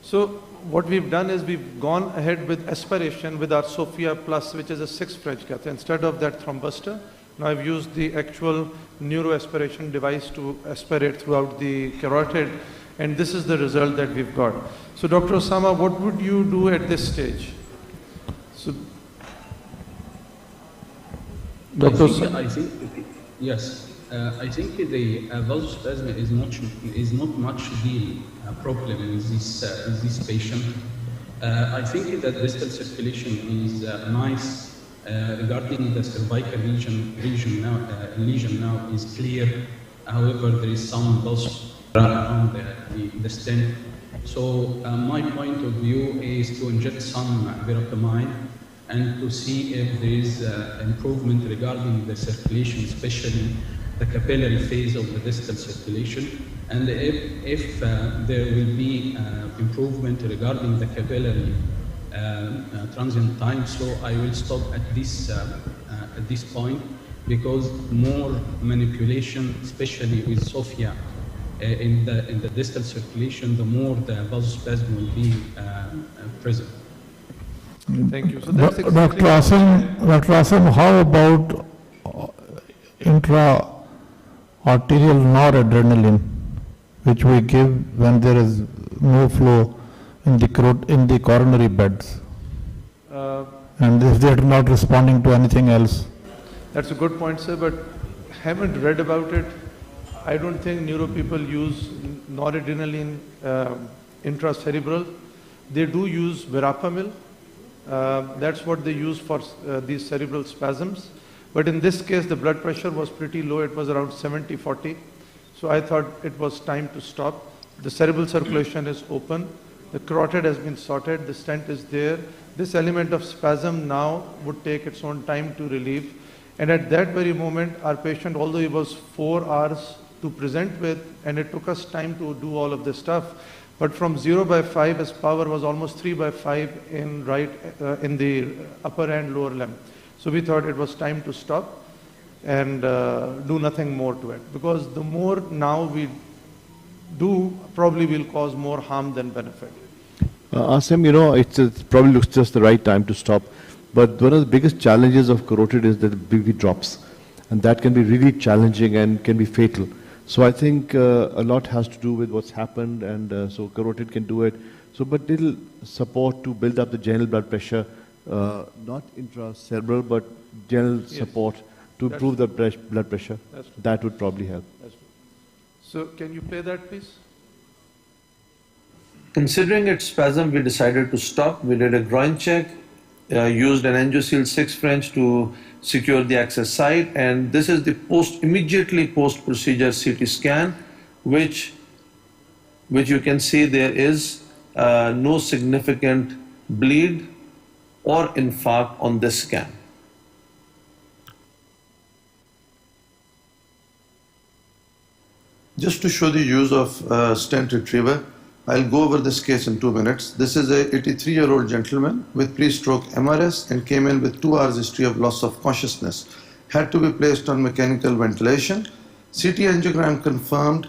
So what we've done is we've gone ahead with aspiration with our Sophia Plus, which is a 6 French catheter. Instead of that thrombustor, now I've used the actual neuroaspiration device to aspirate throughout the carotid, and this is the result that we've got. So Dr. Osama, what would you do at this stage? So, Dr. I think yes. I think the vasospasm is not much deal problem with this patient. I think that distal circulation is nice regarding the cervical lesion now is clear. However, there is some pulse around the stent. So my point of view is to inject some verapamil and to see if there is improvement regarding the circulation, especially the capillary phase of the distal circulation, and if there will be improvement regarding the capillary transient time, so I will stop at this point, because more manipulation, especially with Sophia in the distal circulation, the more the vasospasm will be present. Thank you. So that's Dr. Asim, how about intra-arterial noradrenaline, which we give when there is no flow in the coronary beds, and if they are not responding to anything else? That's a good point, sir, but haven't read about it. I don't think neuro people use noradrenaline intracerebral. They do use verapamil. That's what they use for these cerebral spasms. But in this case, the blood pressure was pretty low. It was around 70/40. So I thought it was time to stop. The cerebral circulation is open. The carotid has been sorted. The stent is there. This element of spasm now would take its own time to relieve. And at that very moment, our patient, although he was 4 hours to present with, and it took us time to do all of this stuff, but from 0/5, his power was almost 3/5 in in the upper and lower limb. So we thought it was time to stop and do nothing more to it, because the more now we do, probably will cause more harm than benefit. Asim, it probably looks just the right time to stop. But one of the biggest challenges of carotid is that the BV drops, and that can be really challenging and can be fatal. So I think a lot has to do with what's happened, and so carotid can do it. So, but little support to build up the general blood pressure, not intracerebral, but general support to improve the blood pressure. That would probably help. So can you play that, please? Considering its spasm, we decided to stop. We did a groin check, used an Angioseal 6 French to secure the access site, and this is the immediately post-procedure CT scan, which you can see there is no significant bleed or infarct on this scan. Just to show the use of stent retriever, I'll go over this case in 2 minutes. This is a 83-year-old gentleman with pre-stroke MRS and came in with 2 hours history of loss of consciousness. Had to be placed on mechanical ventilation. CT angiogram confirmed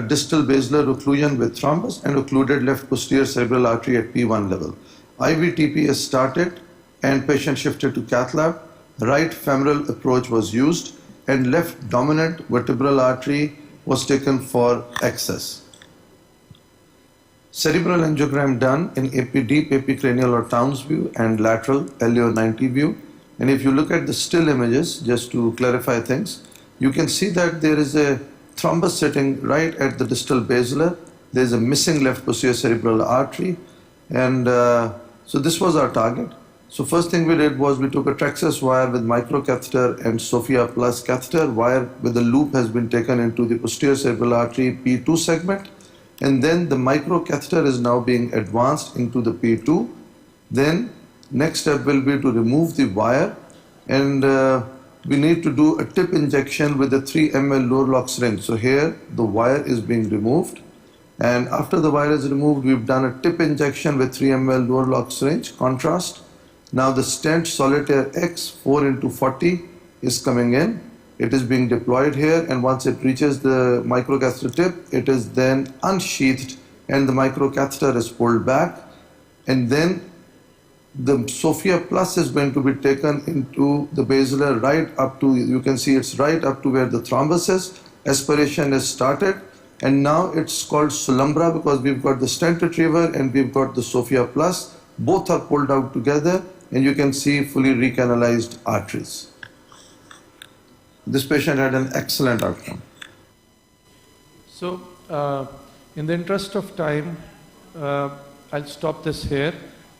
distal basilar occlusion with thrombus and occluded left posterior cerebral artery at P1 level. IVTP is started and patient shifted to cath lab. Right femoral approach was used and left dominant vertebral artery was taken for access. Cerebral angiogram done in deep epicranial or Townes view and lateral LO90 view. And if you look at the still images, just to clarify things, you can see that there is a thrombus sitting right at the distal basilar. There is a missing left posterior cerebral artery. And so this was our target. So first thing we did was we took a Trexus wire with microcatheter and Sophia Plus catheter. Wire with the loop has been taken into the posterior cerebral artery P2 segment. And then the microcatheter is now being advanced into the P2. Then next step will be to remove the wire, and we need to do a tip injection with a 3 ml lower lock syringe. So here the wire is being removed, and after the wire is removed, we've done a tip injection with 3 ml lower lock syringe, contrast. Now the stent Solitaire X 4x40 is coming in. It is being deployed here, and once it reaches the microcatheter tip, it is then unsheathed and the microcatheter is pulled back, and then the Sophia Plus is going to be taken into the basilar right up to, you can see it's right up to where the thrombus is. Aspiration is started, and now it's called Solumbra because we've got the stent retriever and we've got the Sophia Plus. Both are pulled out together, and you can see fully recanalized arteries. This patient had an excellent outcome. So, in the interest of time, I'll stop this here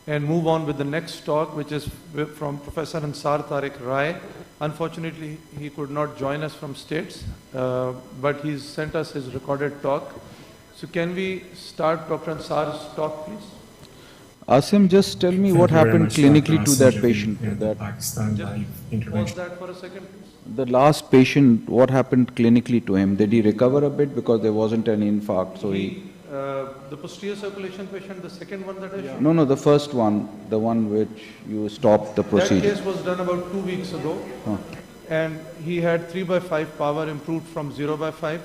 and move on with the next talk, which is from Professor Ansar Tariq Rai. Unfortunately, he could not join us from States, but he's sent us his recorded talk. So can we start Dr. Ansar's talk, please? Asim, just tell me what happened clinically to that patient. Pause that for a second, please. The last patient, what happened clinically to him? Did he recover a bit because there wasn't any infarct? So the posterior circulation patient, the second one that I showed? No, the first one, the one which you stopped the procedure. That case was done about 2 weeks ago, and he had 3/5 power improved from 0/5.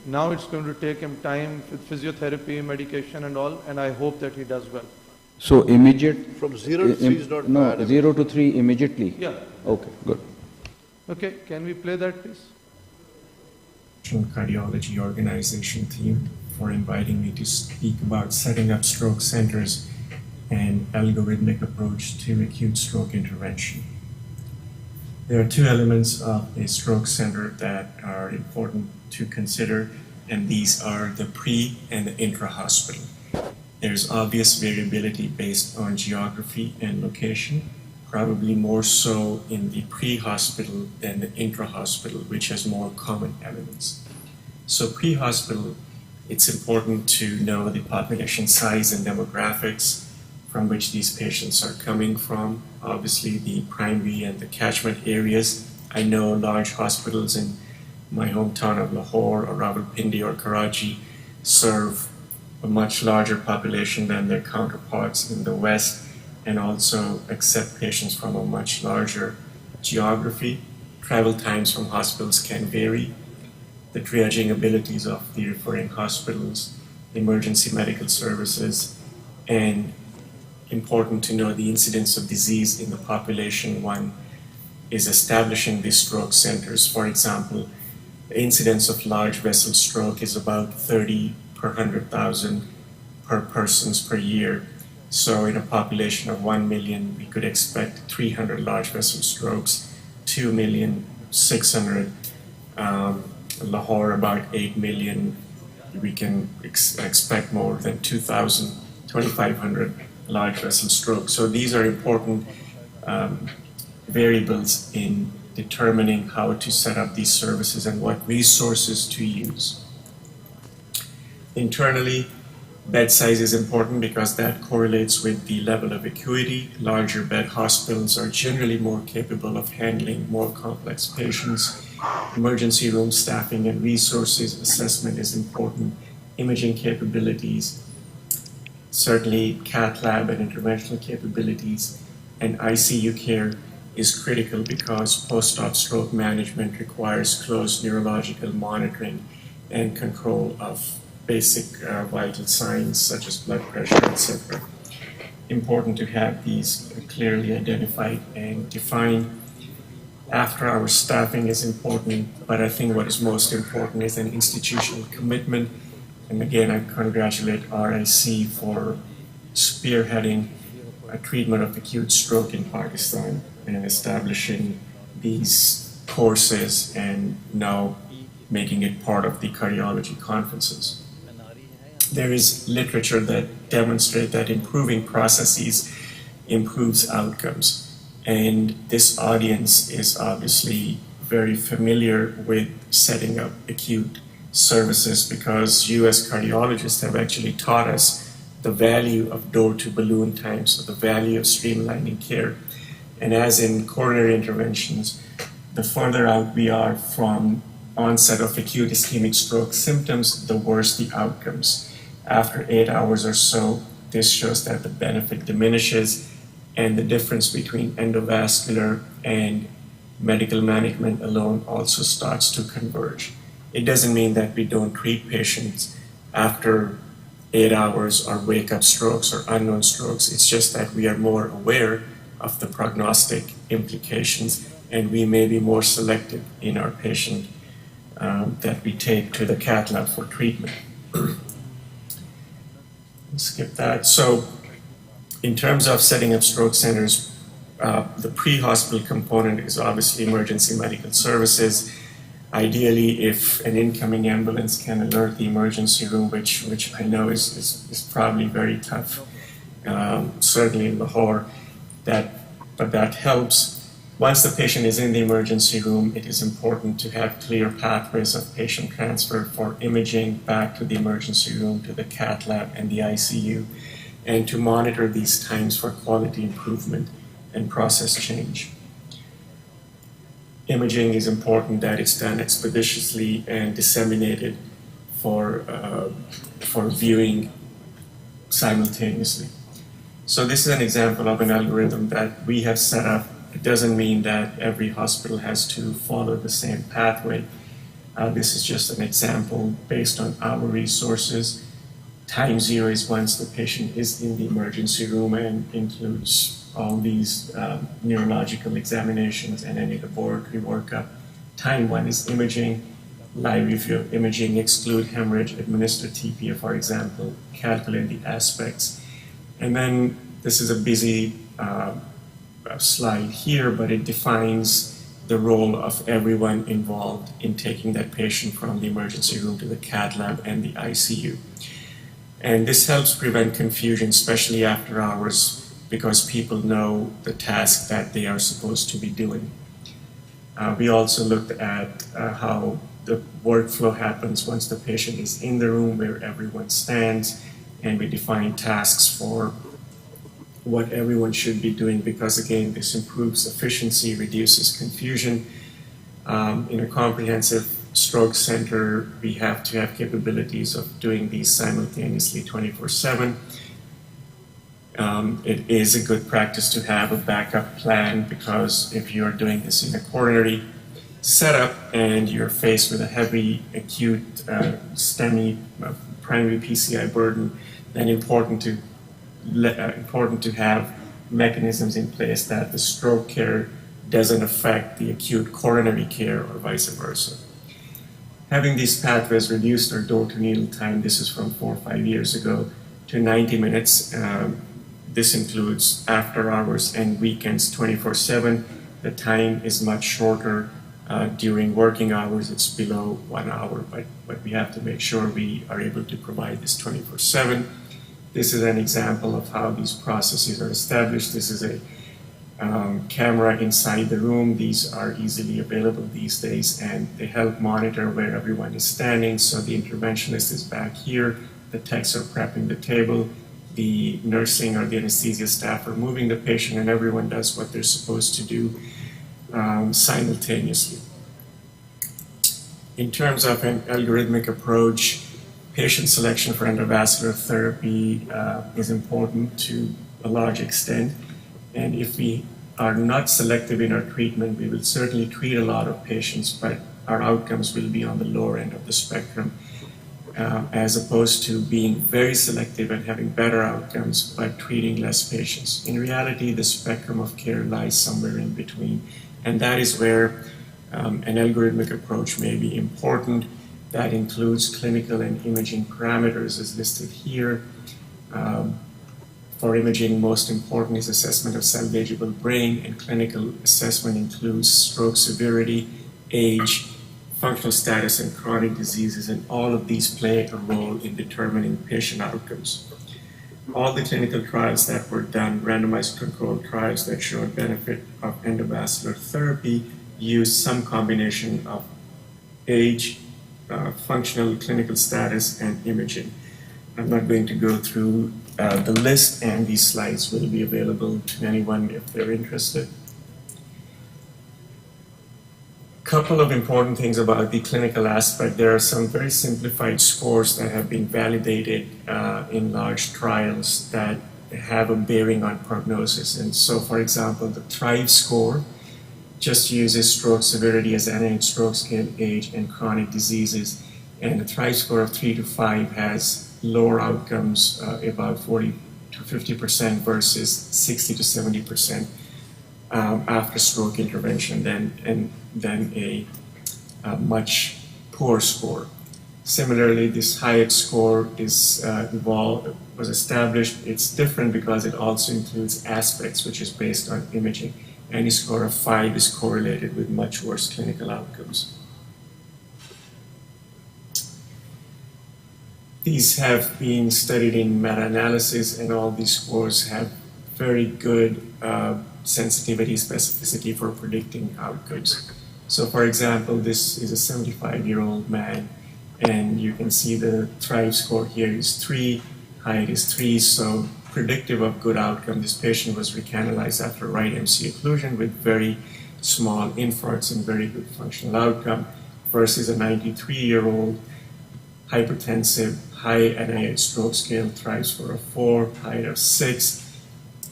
Now it's going to take him time with physiotherapy, medication and all, and I hope that he does well. So immediate? From 0 to 3 is not No, bad. 0 to 3 immediately? Yeah. Okay, good. Okay, can we play that, please? Cardiology organization team for inviting me to speak about setting up stroke centers and algorithmic approach to acute stroke intervention. There are two elements of a stroke center that are important to consider, and these are the pre and the intra-hospital. There's obvious variability based on geography and location, probably more so in the pre-hospital than the intra-hospital, which has more common elements. So pre-hospital, it's important to know the population size and demographics from which these patients are coming from, obviously the primary and the catchment areas. I know large hospitals in my hometown of Lahore or Rawalpindi or Karachi serve a much larger population than their counterparts in the West, and also accept patients from a much larger geography. Travel times from hospitals can vary. The triaging abilities of the referring hospitals, emergency medical services, and important to know the incidence of disease in the population one is establishing these stroke centers. For example, the incidence of large vessel stroke is about 30 per 100,000 per persons per year. So in a population of 1 million, we could expect 300 large vessel strokes, 2,600,000, Lahore about 8 million. We can expect more than 2,500 large vessel strokes. So these are important variables in determining how to set up these services and what resources to use. Internally, bed size is important because that correlates with the level of acuity. Larger bed hospitals are generally more capable of handling more complex patients. Emergency room staffing and resources assessment is important. Imaging capabilities, certainly cath lab and interventional capabilities, and ICU care is critical because post-op stroke management requires close neurological monitoring and control of basic vital signs such as blood pressure, etc. Important to have these clearly identified and defined. After-hour staffing is important, but I think what is most important is an institutional commitment. And again, I congratulate RIC for spearheading a treatment of acute stroke in Pakistan. and establishing these courses and now making it part of the cardiology conferences. There is literature that demonstrates that improving processes improves outcomes. And this audience is obviously very familiar with setting up acute services because US cardiologists have actually taught us the value of door-to-balloon time, so the value of streamlining care. And as in coronary interventions, the further out we are from onset of acute ischemic stroke symptoms, the worse the outcomes. After 8 hours or so, this shows that the benefit diminishes and the difference between endovascular and medical management alone also starts to converge. It doesn't mean that we don't treat patients after 8 hours or wake-up strokes or unknown strokes. It's just that we are more aware of the prognostic implications and we may be more selective in our patient that we take to the cath lab for treatment. Skip that. So in terms of setting up stroke centers, the pre-hospital component is obviously emergency medical services. Ideally, if an incoming ambulance can alert the emergency room, which I know is probably very tough, certainly in Lahore, but that helps. Once the patient is in the emergency room, it is important to have clear pathways of patient transfer for imaging back to the emergency room, to the cath lab and the ICU, and to monitor these times for quality improvement and process change. Imaging is important that it's done expeditiously and disseminated for viewing simultaneously. So this is an example of an algorithm that we have set up. It doesn't mean that every hospital has to follow the same pathway. This is just an example based on our resources. Time zero is once the patient is in the emergency room and includes all these neurological examinations and any laboratory workup. Time one is imaging, live review of imaging, exclude hemorrhage, administer TPA, for example, calculate the aspects. And then this is a busy slide here, but it defines the role of everyone involved in taking that patient from the emergency room to the cath lab and the ICU. And this helps prevent confusion, especially after hours, because people know the task that they are supposed to be doing. We also looked at how the workflow happens once the patient is in the room where everyone stands, and we define tasks for what everyone should be doing because, again, this improves efficiency, reduces confusion. In a comprehensive stroke center, we have to have capabilities of doing these simultaneously 24/7. It is a good practice to have a backup plan because if you're doing this in a coronary setup and you're faced with a heavy acute STEMI primary PCI burden, then important to have mechanisms in place that the stroke care doesn't affect the acute coronary care or vice versa. Having these pathways reduced our door-to-needle time, this is from 4 or 5 years ago, to 90 minutes. This includes after hours and weekends 24/7. The time is much shorter. During working hours, it's below 1 hour, but we have to make sure we are able to provide this 24/7. This is an example of how these processes are established. This is a camera inside the room. These are easily available these days, and they help monitor where everyone is standing. So the interventionist is back here, the techs are prepping the table, the nursing or the anesthesia staff are moving the patient, and everyone does what they're supposed to do simultaneously. In terms of an algorithmic approach, patient selection for endovascular therapy is important to a large extent. And if we are not selective in our treatment, we will certainly treat a lot of patients, but our outcomes will be on the lower end of the spectrum, as opposed to being very selective and having better outcomes, but treating less patients. In reality, the spectrum of care lies somewhere in between. And that is where an algorithmic approach may be important. That includes clinical and imaging parameters as listed here. For imaging, most important is assessment of salvageable brain, and clinical assessment includes stroke severity, age, functional status, and chronic diseases, and all of these play a role in determining patient outcomes. All the clinical trials that were done, randomized controlled trials that showed benefit of endovascular therapy, used some combination of age, functional clinical status, and imaging. I'm not going to go through the list, and these slides will be available to anyone if they're interested. Couple of important things about the clinical aspect. There are some very simplified scores that have been validated in large trials that have a bearing on prognosis. And so, for example, the THRIVE score just uses stroke severity as NIH stroke scale, age, and chronic diseases. And the THRIVE score of 3 to 5 has lower outcomes, about 40 to 50% versus 60 to 70% after stroke intervention than a much poor score. Similarly, this Hyatt score was established. It's different because it also includes aspects which is based on imaging. Any score of 5 is correlated with much worse clinical outcomes. These have been studied in meta-analysis, and all these scores have very good sensitivity, specificity for predicting outcomes. So, for example, this is a 75-year-old man, and you can see the THRIVE score here is 3, Hyatt is 3, so predictive of good outcome. This patient was recanalized after right MC occlusion with very small infarcts and very good functional outcome, versus a 93-year-old hypertensive, high NIH stroke scale, THRIVE score of 4, Hyatt of 6.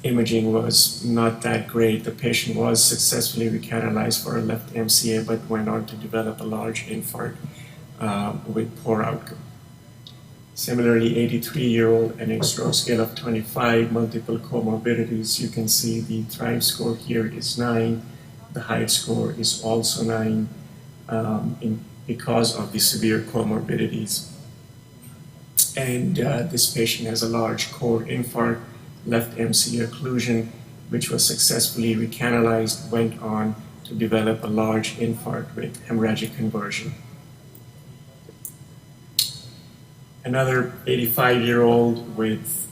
Imaging was not that great. The patient was successfully recanalized for a left MCA, but went on to develop a large infarct with poor outcome. Similarly, 83-year-old NIH stroke scale of 25, multiple comorbidities. You can see the THRIVE score here is 9. The Hyatt score is also 9 because of the severe comorbidities. And this patient has a large core infarct, left MC occlusion, which was successfully recanalized, went on to develop a large infarct with hemorrhagic conversion. Another 85-year-old with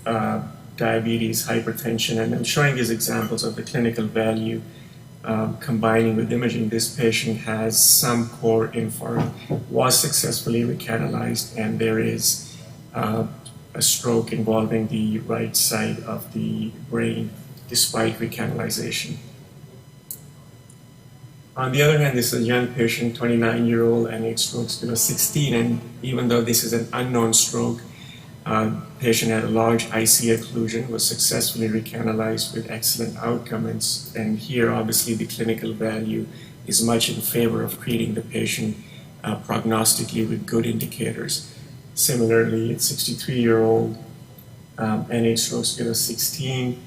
diabetes, hypertension, and I'm showing these examples of the clinical value combining with imaging. This patient has some core infarct, was successfully recanalized, and there is a stroke involving the right side of the brain despite recanalization. On the other hand, this is a young patient, 29-year-old, NIH stroke scale of 16, and even though this is an unknown stroke, patient had a large IC occlusion, was successfully recanalized with excellent outcomes, and here obviously the clinical value is much in favor of treating the patient prognostically with good indicators. Similarly, it's 63-year-old, NIH stroke scale of 16,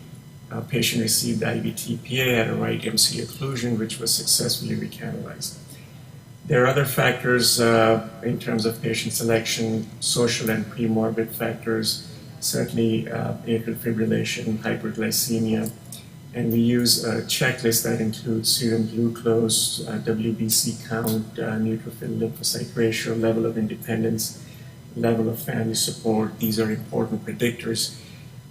patient received IVTPA, had a right MC occlusion, which was successfully recanalized. There are other factors in terms of patient selection, social and premorbid factors, certainly atrial fibrillation, hyperglycemia, and we use a checklist that includes serum glucose, WBC count, neutrophil lymphocyte ratio, level of independence, level of family support. These are important predictors.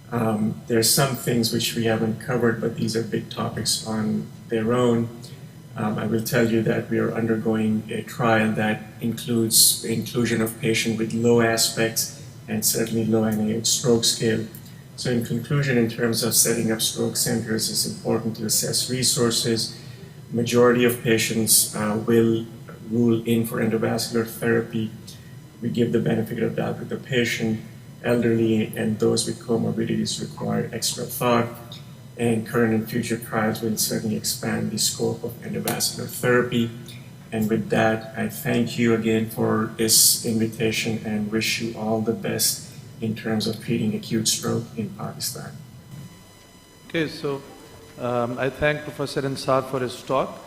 There are some things which we haven't covered, but these are big topics on their own. I will tell you that we are undergoing a trial that includes inclusion of patients with low aspects and certainly low NIH stroke scale. So in conclusion, in terms of setting up stroke centers, it's important to assess resources. Majority of patients will rule in for endovascular therapy. We give the benefit of doubt with the patient. Elderly and those with comorbidities require extra thought, and current and future trials will certainly expand the scope of endovascular therapy. And with that, I thank you again for this invitation and wish you all the best in terms of treating acute stroke in Pakistan. Okay, so I thank Professor Ansar for his talk.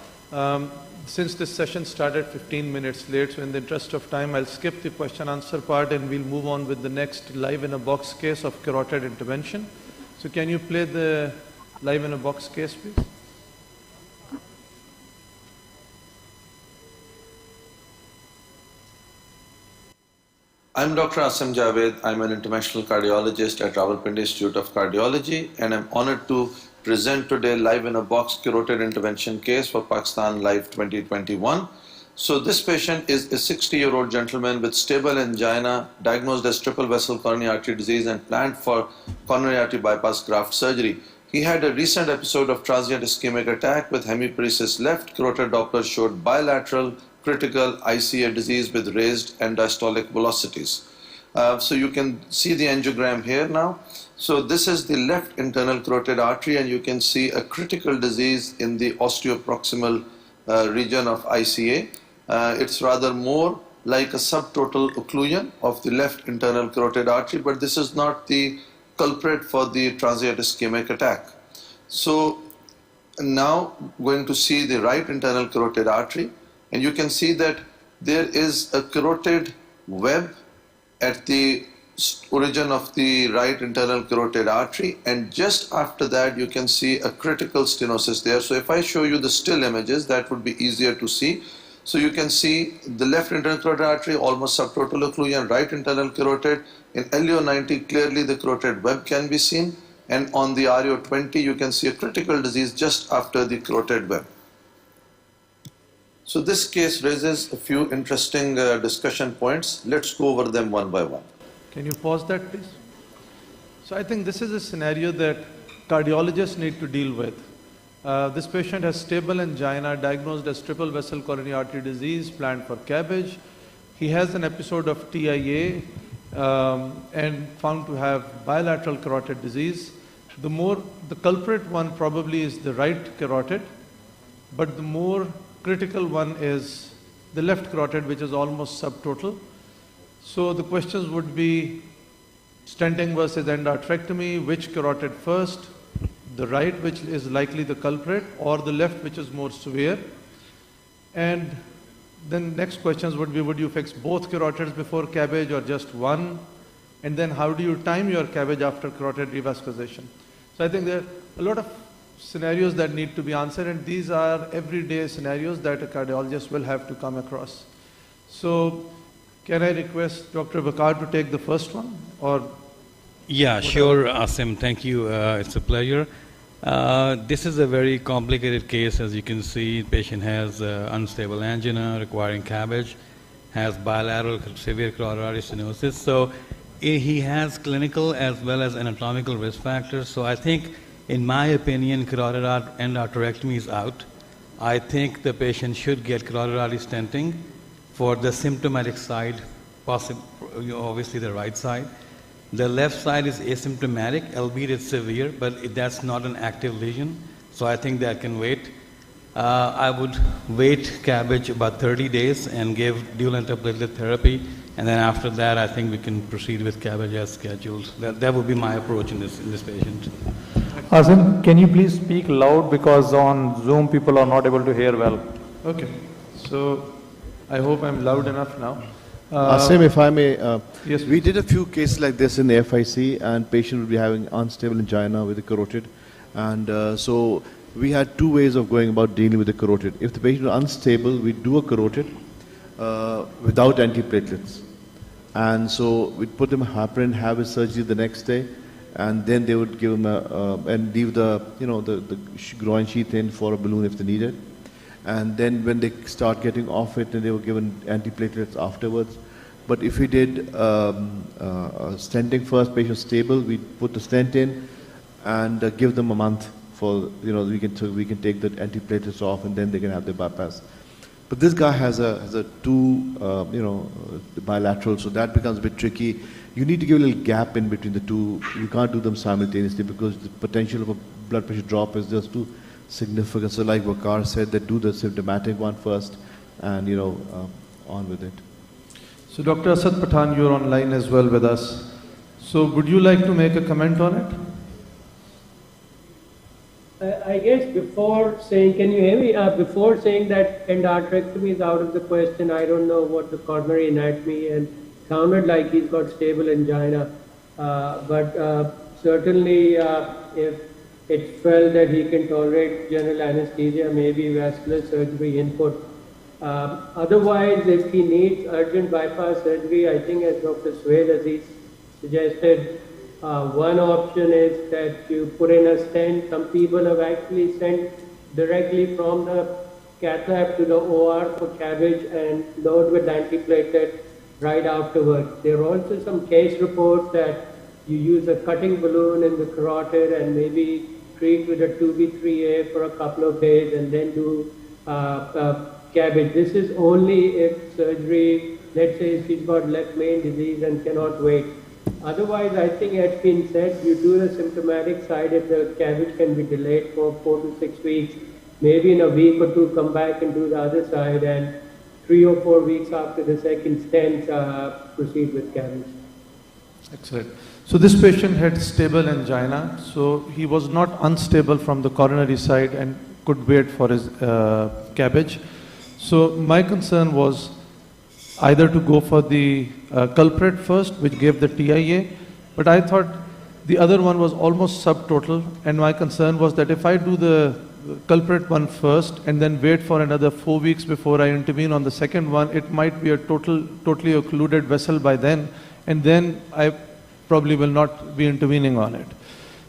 Since this session started 15 minutes late, so in the interest of time, I'll skip the question answer part and we'll move on with the next live in a box case of carotid intervention. So can you play the live in a box case, please? I'm Dr. Asim Javed. I'm an interventional cardiologist at Rawalpindi Institute of Cardiology, and I'm honored to present today live in a box carotid intervention case for Pakistan Live 2021. So this patient is a 60-year-old gentleman with stable angina, diagnosed as triple vessel coronary artery disease and planned for coronary artery bypass graft surgery. He had a recent episode of transient ischemic attack with hemiparesis left. Carotid Doppler showed bilateral critical ICA disease with raised end diastolic velocities. So you can see the angiogram here now. So this is the left internal carotid artery, and you can see a critical disease in the osteoproximal region of ICA. It's rather more like a subtotal occlusion of the left internal carotid artery, but this is not the culprit for the transient ischemic attack. So now going to see the right internal carotid artery, and you can see that there is a carotid web at the origin of the right internal carotid artery, and just after that you can see a critical stenosis there. So if I show you the still images, that would be easier to see. So you can see the left internal carotid artery almost subtotal occlusion, right internal carotid. In LEO90 clearly the carotid web can be seen, and on the REO20 you can see a critical disease just after the carotid web. So this case raises a few interesting discussion points. Let's go over them one by one. Can you pause that, please? So I think this is a scenario that cardiologists need to deal with. This patient has stable angina, diagnosed as triple vessel coronary artery disease, planned for CABG. He has an episode of TIA and found to have bilateral carotid disease. The culprit one probably is the right carotid, but the more critical one is the left carotid, which is almost subtotal. So the questions would be stenting versus endarterectomy, which carotid first, the right, which is likely the culprit, or the left, which is more severe. And then next questions would be, would you fix both carotids before CABG or just one? And then how do you time your CABG after carotid revascularization? So I think there are a lot of scenarios that need to be answered, and these are everyday scenarios that a cardiologist will have to come across. So can I request Dr. Vakar to take the first one? Or yeah, sure, Asim. Thank you. It's a pleasure. This is a very complicated case. As you can see, the patient has unstable angina requiring CABG, has bilateral severe carotid artery stenosis. So he has clinical as well as anatomical risk factors. So I think, in my opinion, carotid endarterectomy is out. I think the patient should get carotid artery stenting for the symptomatic side, obviously the right side. The left side is asymptomatic, albeit it's severe, but that's not an active lesion, so I think that can wait. I would wait CABG about 30 days and give dual antiplatelet therapy, and then after that I think we can proceed with CABG as scheduled. That would be my approach in this patient. Asim, can you please speak loud, because on Zoom people are not able to hear well. Okay, so I hope I'm loud enough now. Asim, if I may, yes, we did a few cases like this in the FIC, and patient would be having unstable angina with the carotid, and so we had two ways of going about dealing with the carotid. If the patient was unstable, we do a carotid without antiplatelets, and so we'd put them heparin, have his surgery the next day, and then they would give him and leave the the groin sheath in for a balloon if they needed. And then when they start getting off it, then they were given antiplatelets afterwards. But if we did stenting first, patient stable, we put the stent in and give them a month for, we can take the antiplatelets off, and then they can have the bypass. But this guy has a two, bilateral, so that becomes a bit tricky. You need to give a little gap in between the two. You can't do them simultaneously because the potential of a blood pressure drop is just too significant. So like Vakar said, that do the symptomatic one first and, on with it. So Dr. Asad Pathan, you're online as well with us. So would you like to make a comment on it? I guess before saying, can you hear me? Before saying that endarterectomy is out of the question, I don't know what the coronary anatomy, and sounded like he's got stable angina. Certainly, if it felt that he can tolerate general anesthesia, maybe vascular surgery input. Otherwise, if he needs urgent bypass surgery, I think as Dr. Swed, as he suggested, one option is that you put in a stent. Some people have actually sent directly from the cath lab to the OR for cabbage and load with antiplatelet right afterwards. There are also some case reports that you use a cutting balloon in the carotid and maybe treat with a 2B3A for a couple of days and then do cabbage. This is only if surgery, let's say if she's got left main disease and cannot wait. Otherwise, I think it's been said, you do the symptomatic side if the cabbage can be delayed for 4 to 6 weeks. Maybe in a week or two, come back and do the other side, and 3 or 4 weeks after the second stent, proceed with cabbage. Excellent. So this patient had stable angina, so he was not unstable from the coronary side and could wait for his cabbage. So my concern was either to go for the culprit first, which gave the TIA, but I thought the other one was almost subtotal, and my concern was that if I do the culprit one first and then wait for another 4 weeks before I intervene on the second one, it might be a totally occluded vessel by then, and then I probably will not be intervening on it.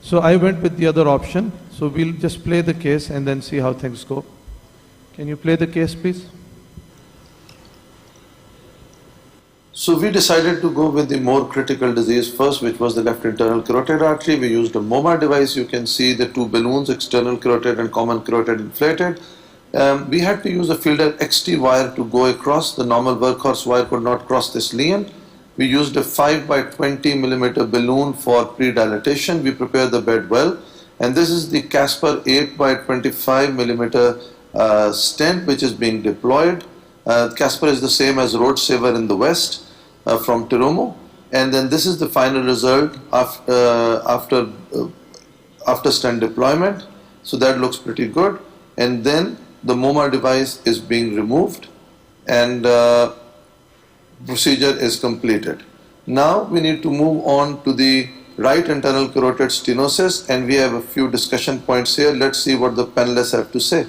So I went with the other option. So we'll just play the case and then see how things go. Can you play the case, please? So we decided to go with the more critical disease first, which was the left internal carotid artery. We used a MOMA device. You can see the two balloons, external carotid and common carotid inflated. We had to use a Fielder XT wire to go across. The normal workhorse wire could not cross this lesion. We used a 5 by 20 millimeter balloon for pre-dilatation. We prepared the bed well. And this is the Casper 8 by 25 millimeter stent which is being deployed. Casper is the same as Road Saver in the West from Terumo. And then this is the final result after stent deployment. So that looks pretty good. And then the MOMA device is being removed and procedure is completed. Now we need to move on to the right internal carotid stenosis, and we have a few discussion points here. Let's see what the panelists have to say.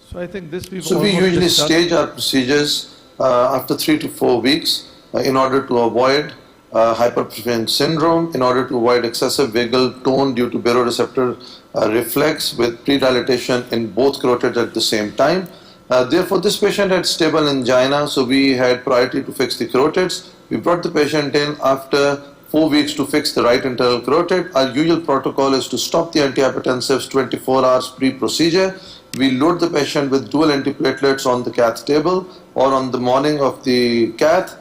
So I think this we've So we almost usually discussed. stage our procedures after 3 to 4 weeks in order to avoid hypertrophic syndrome, in order to avoid excessive vagal tone due to baroreceptor reflex with pre-dilatation in both carotids at the same time. Therefore, this patient had stable angina, so we had priority to fix the carotids. We brought the patient in after 4 weeks to fix the right internal carotid. Our usual protocol is to stop the antihypertensives 24 hours pre-procedure. We load the patient with dual antiplatelets on the cath table or on the morning of the cath.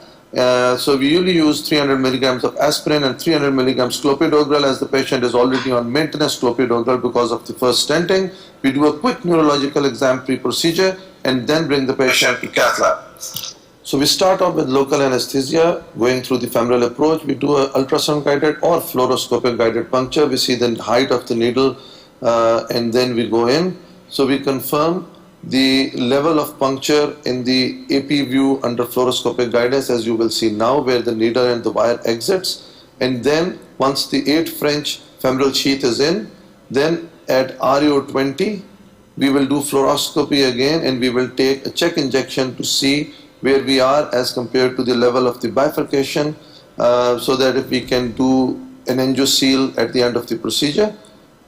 So we usually use 300 milligrams of aspirin and 300 milligrams clopidogrel as the patient is already on maintenance clopidogrel because of the first stenting. We do a quick neurological exam pre-procedure and then bring the patient to cath lab. So we start off with local anesthesia, going through the femoral approach. We do an ultrasound guided or fluoroscopic guided puncture. We see the height of the needle and then we go in. So we confirm the level of puncture in the AP view under fluoroscopic guidance, as you will see now, where the needle and the wire exits. And then once the 8 French femoral sheath is in, then at REO 20, we will do fluoroscopy again and we will take a check injection to see where we are as compared to the level of the bifurcation, so that if we can do an angioseal at the end of the procedure,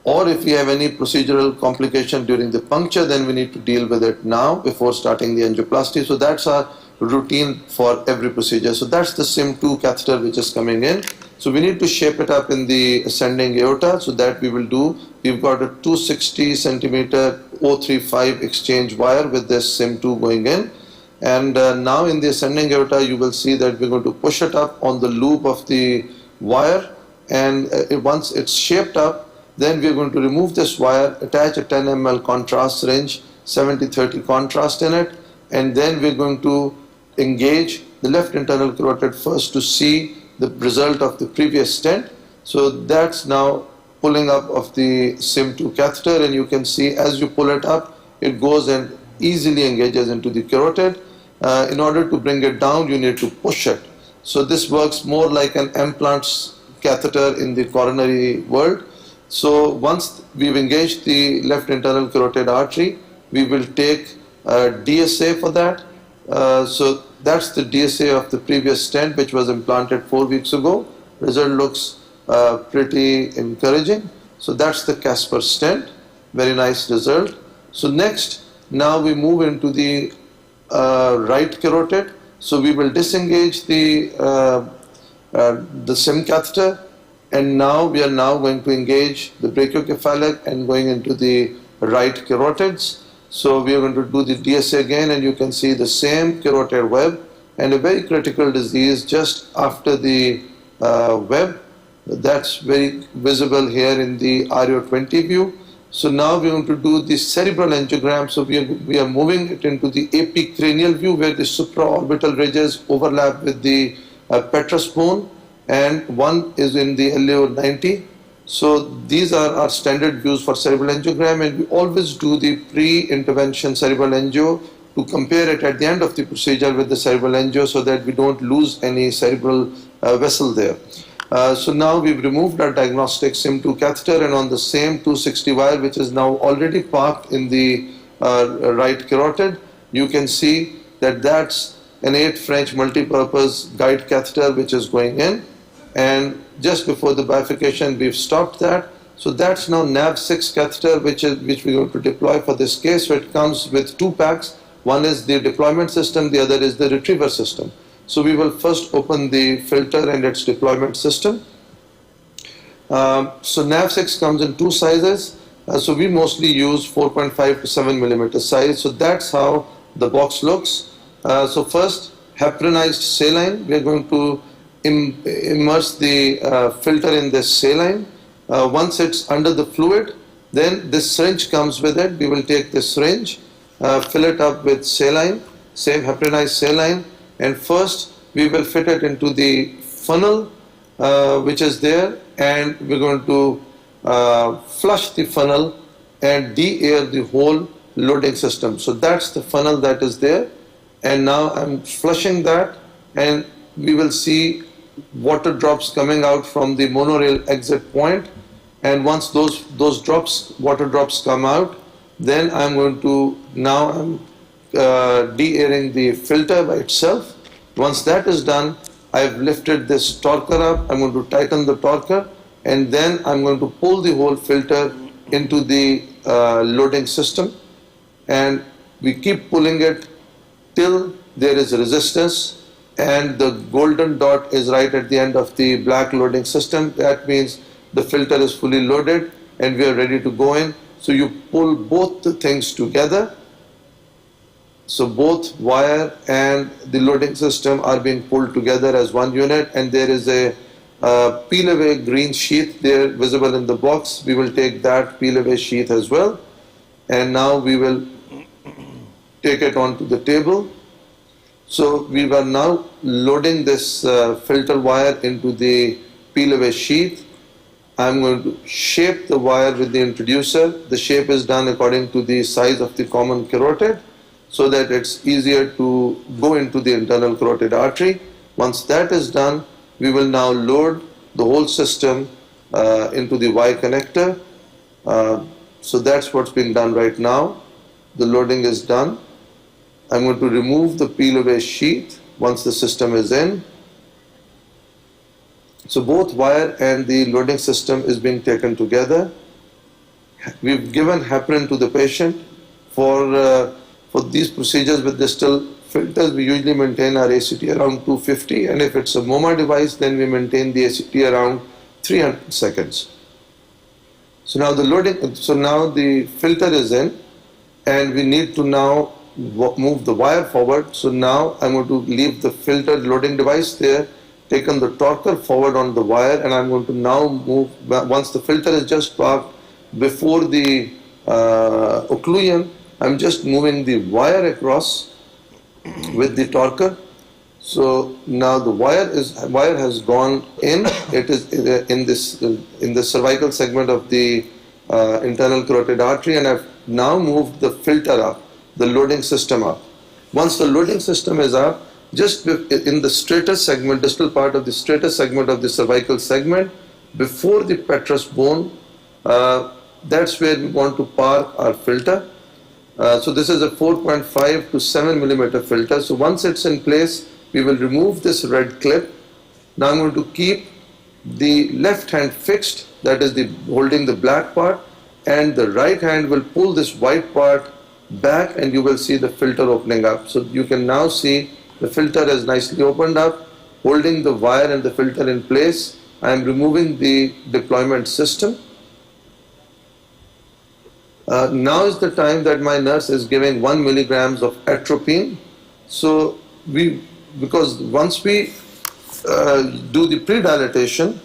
or if we have any procedural complication during the puncture, then we need to deal with it now before starting the angioplasty. So that's our routine for every procedure. So that's the SIM2 catheter which is coming in. So we need to shape it up in the ascending aorta. So that we will do. We've got a 260 centimeter 035 exchange wire with this SIM2 going in. And now in the ascending aorta, you will see that we're going to push it up on the loop of the wire. And once it's shaped up, then we are going to remove this wire, attach a 10 ml contrast syringe, 70-30 contrast in it, and then we are going to engage the left internal carotid first to see the result of the previous stent. So that's now pulling up of the SIM2 catheter, and you can see as you pull it up, it goes and easily engages into the carotid. In order to bring it down, you need to push it. So this works more like an implant catheter in the coronary world. So once we've engaged the left internal carotid artery, we will take DSA for that. So that's the DSA of the previous stent, which was implanted 4 weeks ago. Result looks pretty encouraging. So that's the Casper stent. Very nice result. So next, now we move into the right carotid. So we will disengage the SIM catheter, and now we are now going to engage the brachiocephalic and going into the right carotids. So we are going to do the DSA again, and you can see the same carotid web and a very critical disease just after the web. That's very visible here in the RO20 view. So now we are going to do the cerebral angiogram. So we are moving it into the epicranial view where the supraorbital ridges overlap with the petrous bone, and one is in the LAO90. So these are our standard views for cerebral angiogram, and we always do the pre-intervention cerebral angio to compare it at the end of the procedure with the cerebral angio so that we don't lose any cerebral vessel there. So now we've removed our diagnostic SIM2 catheter, and on the same 260 wire, which is now already parked in the right carotid, you can see that that's an 8 French multi-purpose guide catheter which is going in, and just before the bifurcation we've stopped that. So that's now NAV6 catheter which we're going to deploy for this case. So it comes with 2 packs. One is the deployment system, the other is the retriever system. So we will first open the filter and its deployment system. So NAV6 comes in 2 sizes. So we mostly use 4.5 to 7 millimeter size. So that's how the box looks. So first, heparinized saline. We are going to immerse the filter in this saline. Once it's under the fluid, then this syringe comes with it. We will take this syringe, fill it up with saline, same heparinized saline, and first we will fit it into the funnel which is there, and we're going to flush the funnel and de-air the whole loading system. So that's the funnel that is there, and now I'm flushing that, and we will see water drops coming out from the monorail exit point. And once those water drops come out, then I'm going to, now I'm de-airing the filter by itself. Once that is done, I've lifted this torquer up. I'm going to tighten the torquer, and then I'm going to pull the whole filter into the loading system, and we keep pulling it till there is resistance, and the golden dot is right at the end of the black loading system. That means the filter is fully loaded and we are ready to go in. So you pull both the things together. So both wire and the loading system are being pulled together as one unit, and there is a peel away green sheath there visible in the box. We will take that peel away sheath as well, and now we will take it onto the table. So we are now loading this filter wire into the peel away sheath. I'm going to shape the wire with the introducer. The shape is done according to the size of the common carotid, so that it's easier to go into the internal carotid artery. Once that is done, we will now load the whole system into the Y connector. So that's what's being done right now. The loading is done. I'm going to remove the peel away sheath once the system is in. So both wire and the loading system is being taken together. We've given heparin to the patient. For these procedures with distal filters, we usually maintain our ACT around 250, and if it's a MOMA device, then we maintain the ACT around 300 seconds. So now the filter is in, and we need to now move the wire forward. So now I'm going to leave the filter loading device there, taken the torquer forward on the wire, and I'm going to now move, once the filter is just parked before the occlusion, I'm just moving the wire across with the torquer. So now the wire has gone in. It is in the cervical segment of the internal carotid artery, and I've now moved the filter up, the loading system up. Once the loading system is up, just in the stratus segment, distal part of the stratus segment of the cervical segment, before the petrous bone, that's where we want to park our filter. So this is a 4.5 to 7 millimeter filter. So once it's in place, we will remove this red clip. Now I'm going to keep the left hand fixed, that is holding the black part, and the right hand will pull this white part back, and you will see the filter opening up. So you can now see the filter is nicely opened up, holding the wire and the filter in place. I am removing the deployment system. Now is the time that my nurse is giving 1 milligrams of atropine. So because once we do the pre-dilatation,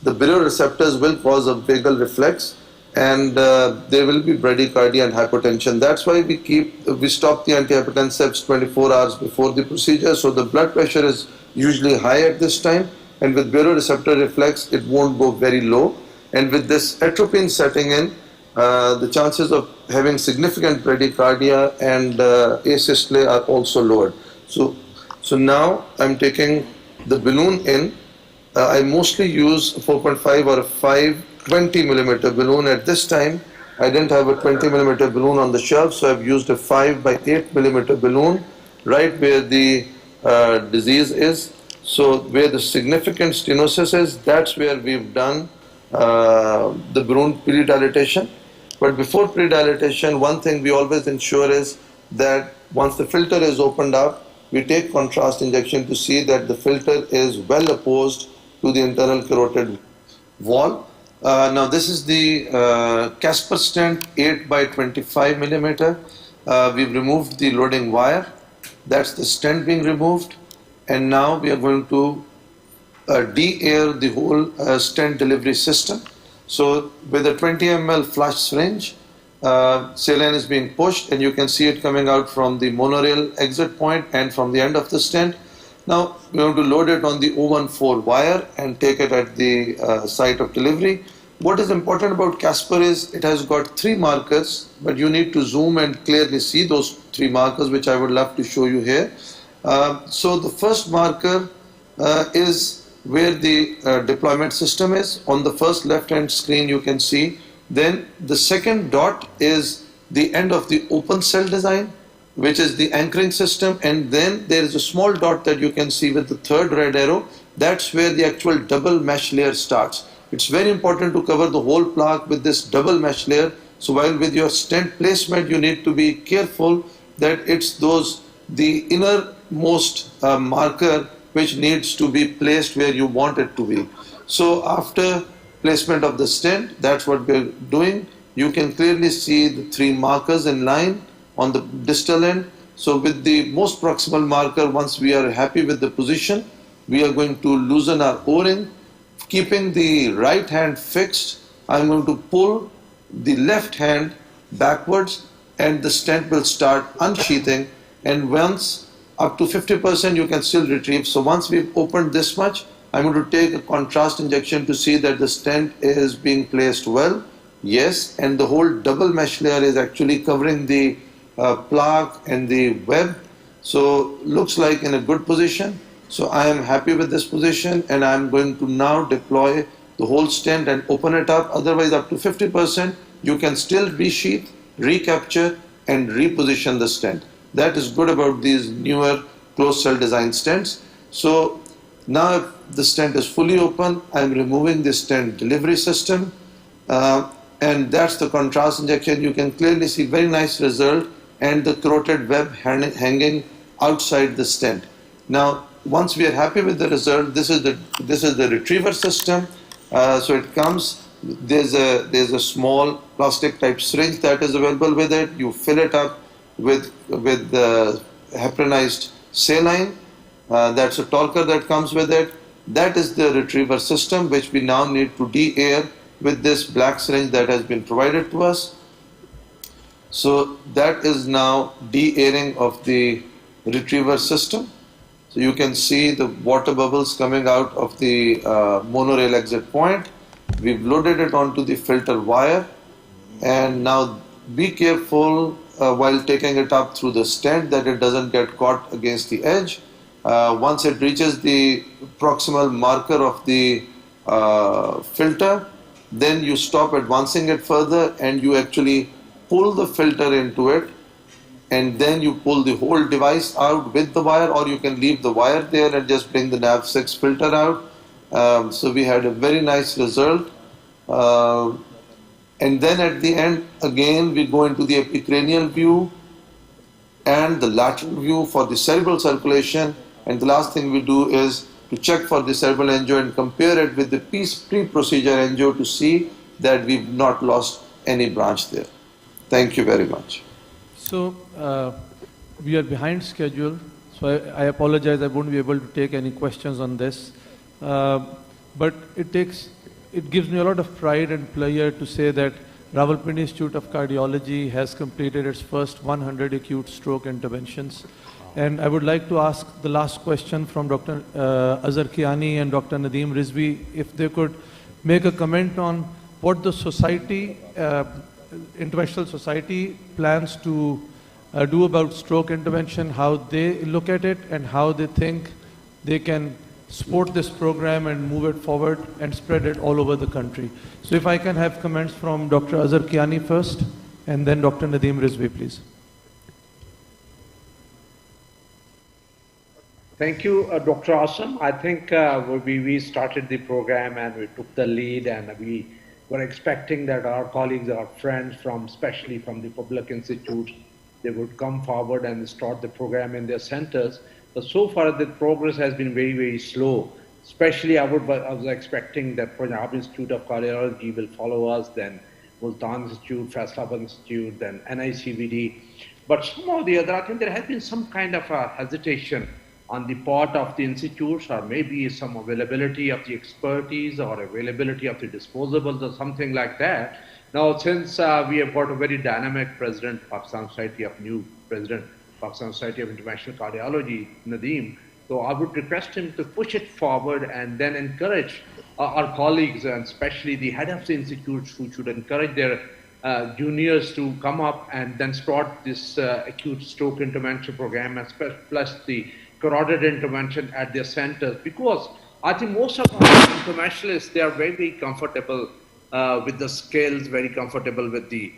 the baroreceptors will cause a vagal reflex, and there will be bradycardia and hypotension. That's why we stop the antihypertensives 24 hours before the procedure. So the blood pressure is usually high at this time, and with baroreceptor reflex, it won't go very low. And with this atropine setting in, the chances of having significant bradycardia and asystole are also lowered. So now I'm taking the balloon in. I mostly use 4.5 or a 520 millimeter balloon at this time. I didn't have a 20 millimeter balloon on the shelf, so I've used a 5 by 8 millimeter balloon right where the disease is. So where the significant stenosis is, that's where we've done the balloon pre-dilatation. But before pre-dilatation, one thing we always ensure is that once the filter is opened up, we take contrast injection to see that the filter is well opposed to the internal carotid wall. Now this is the Casper stent 8 by 25 millimeter. We've removed the loading wire. That's the stent being removed. And now we are going to de-air the whole stent delivery system. So with a 20 ml flush syringe, saline is being pushed, and you can see it coming out from the monorail exit point and from the end of the stent. Now we are going to load it on the 014 wire and take it at the site of delivery. What is important about Casper is it has got 3 markers, but you need to zoom and clearly see those 3 markers, which I would love to show you here. So the first marker is where the deployment system is. On the first left-hand screen you can see. Then the second dot is the end of the open cell design, which is the anchoring system, and then there is a small dot that you can see with the third red arrow. That's where the actual double mesh layer starts. It's very important to cover the whole plaque with this double mesh layer. So while with your stent placement, you need to be careful that it's the innermost marker which needs to be placed where you want it to be. So after placement of the stent, that's what we're doing. You can clearly see the 3 markers in line on the distal end. So with the most proximal marker, once we are happy with the position, we are going to loosen our O-ring. Keeping the right hand fixed, I'm going to pull the left hand backwards, and the stent will start unsheathing. And once up to 50% you can still retrieve. So once we've opened this much, I'm going to take a contrast injection to see that the stent is being placed well. Yes, and the whole double mesh layer is actually covering the plaque and the web. So looks like in a good position. So I am happy with this position, and I'm going to now deploy the whole stent and open it up. Otherwise, up to 50%, you can still resheath, recapture, and reposition the stent. That is good about these newer closed cell design stents. So now if the stent is fully open, I'm removing the stent delivery system, and that's the contrast injection. You can clearly see very nice result, and the carotid web hanging outside the stent. Now once we are happy with the result, this is the retriever system. So it comes, there's a small plastic type syringe that is available with it. You fill it up with the heparinized saline. That's a torquer that comes with it. That is the retriever system, which we now need to de-air with this black syringe that has been provided to us. So that is now de-airing of the retriever system. So you can see the water bubbles coming out of the monorail exit point. We've loaded it onto the filter wire, and now be careful while taking it up through the stent that it doesn't get caught against the edge. Once it reaches the proximal marker of the filter, then you stop advancing it further and you actually pull the filter into it, and then you pull the whole device out with the wire, or you can leave the wire there and just bring the NAV6 filter out. So we had a very nice result. And then at the end, again, we go into the epicranial view and the lateral view for the cerebral circulation. And the last thing we do is to check for the cerebral angio and compare it with the pre-procedure angio to see that we've not lost any branch there. Thank you very much. So we are behind schedule, so I apologize, I won't be able to take any questions on this. But it gives me a lot of pride and pleasure to say that Rawalpindi Institute of Cardiology has completed its first 100 acute stroke interventions. And I would like to ask the last question from Dr. Azhar Kiani and Dr. Nadeem Rizvi, if they could make a comment on what the society, Interventional Society plans to do about stroke intervention, how they look at it, and how they think they can support this program and move it forward and spread it all over the country. So if I can have comments from Dr. Azhar Kiani first, and then Dr. Nadeem Rizvi, please. Thank you, Dr. Asam. I think we started the program and we took the lead, and we were expecting that our colleagues, our friends from, especially from the public institutes, they would come forward and start the program in their centers. But so far the progress has been very, very slow. Especially I was expecting that Punjab Institute of Cardiology will follow us, then Multan Institute, Faisalabad Institute, then NICVD. But somehow or the other, I think there has been some kind of a hesitation on the part of the institutes, or maybe some availability of the expertise or availability of the disposables or something like that. Now, since we have got a very dynamic president, Pakistan Society of new president, Pakistan Society of Interventional Cardiology, Nadeem, so I would request him to push it forward and then encourage our colleagues, and especially the head of the institutes, who should encourage their juniors to come up and then start this acute stroke intervention program, plus the carotid intervention at their centers, because I think most of our interventionalists, they are very, very comfortable with the skills, very comfortable with the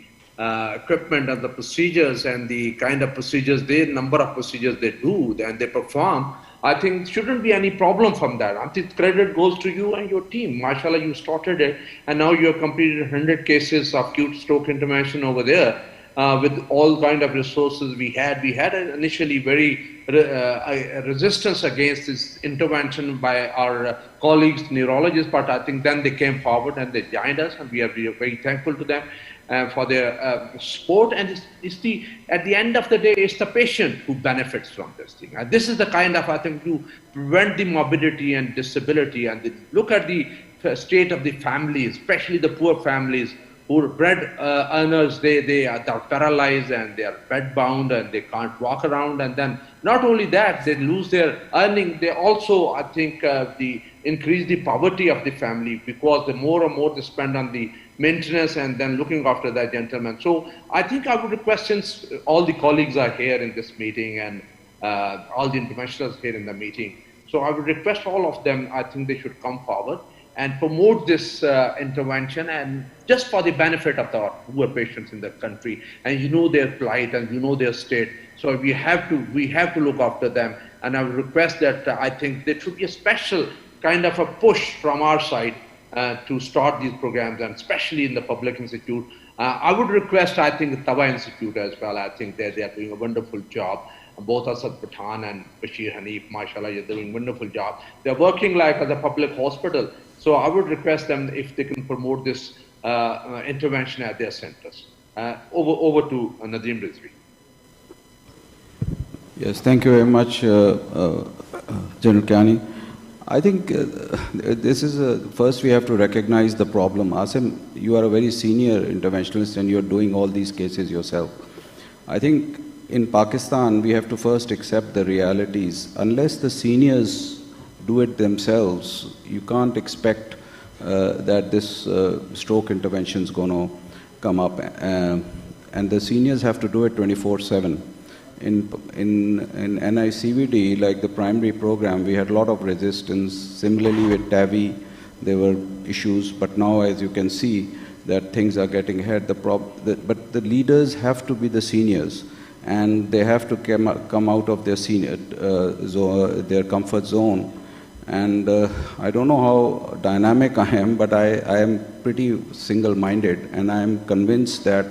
equipment and the procedures and the kind of procedures, number of procedures they do and they perform. I think shouldn't be any problem from that. I think credit goes to you and your team. MashaAllah, you started it, and now you have completed 100 cases of acute stroke intervention over there. With all kind of resources we had initially very resistance against this intervention by our colleagues, neurologists, but I think then they came forward and they joined us, and we are very thankful to them for their support. And at the end of the day, it's the patient who benefits from this thing. And this is the kind of, I think, you prevent the morbidity and disability, and look at the state of the families, especially the poor families, who are bread earners. They are paralyzed and they are bed bound and they can't walk around. And then not only that, they lose their earning. They also, I think, increase the poverty of the family, because the more and more they spend on the maintenance and then looking after that gentleman. So I think I would request, since all the colleagues are here in this meeting and all the interventionalists here in the meeting, so I would request all of them, I think they should come forward and promote this intervention, and just for the benefit of the poor patients in the country. And you know their plight and you know their state, so we have to look after them. And I would request that I think there should be a special kind of a push from our side to start these programs, and especially in the public institute. I would request, I think, the Tawa Institute as well. I think they are doing a wonderful job. Both Asad Pathan and Bashir Hanif, mashallah, you're doing a wonderful job. They're working like as a public hospital. So I would request them if they can promote this intervention at their centers. Over to Nadeem Rizvi. Yes, thank you very much, General Kiani. I think this is first we have to recognize the problem. Asim, you are a very senior interventionalist and you're doing all these cases yourself. I think in Pakistan we have to first accept the realities. Unless the seniors do it themselves, you can't expect that this stroke intervention is going to come up. And the seniors have to do it 24/7 in NICVD, like the primary program, we had a lot of resistance. Similarly with TAVI, there were issues, but now as you can see that things are getting ahead. But the leaders have to be the seniors, and they have to come out of their their comfort zone. And I don't know how dynamic I am, but I am pretty single-minded, and I am convinced that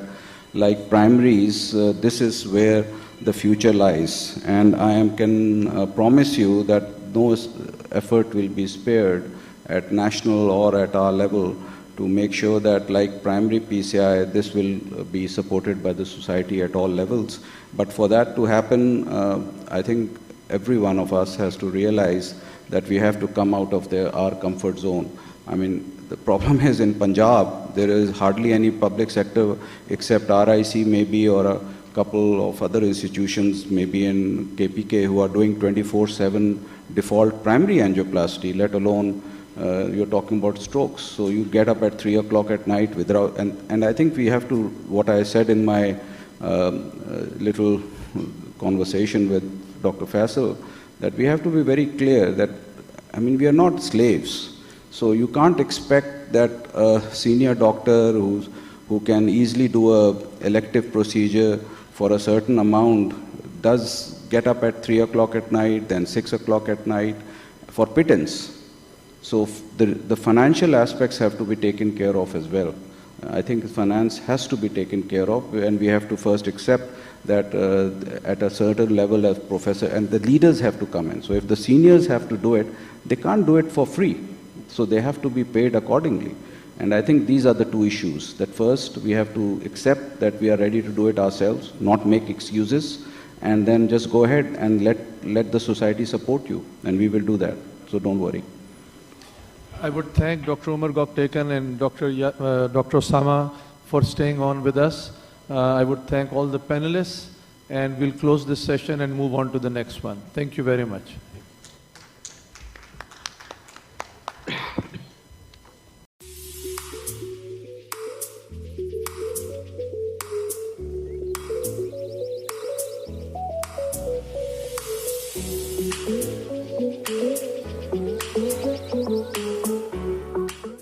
like primaries, this is where the future lies. And I can promise you that no effort will be spared at national or at our level to make sure that like primary PCI, this will be supported by the society at all levels. But for that to happen, I think every one of us has to realize that we have to come out of our comfort zone. I mean, the problem is in Punjab, there is hardly any public sector except RIC maybe, or a couple of other institutions, maybe in KPK, who are doing 24/7 default primary angioplasty, let alone you're talking about strokes. So you get up at 3 o'clock at night without, and I think we have to, what I said in my little conversation with Dr. Faisal, that we have to be very clear that, I mean, we are not slaves. So you can't expect that a senior doctor who can easily do a elective procedure for a certain amount does get up at 3 o'clock at night, then 6 o'clock at night for pittance. So the financial aspects have to be taken care of as well. I think finance has to be taken care of, and we have to first accept that at a certain level as professor, and the leaders have to come in. So if the seniors have to do it, they can't do it for free. So they have to be paid accordingly. And I think these are the two issues. That first, we have to accept that we are ready to do it ourselves, not make excuses, and then just go ahead and let the society support you, and we will do that. So don't worry. I would thank Dr. Umar Goktekan and Dr. Osama for staying on with us. I would thank all the panelists, and we'll close this session and move on to the next one. Thank you very much. Thank you.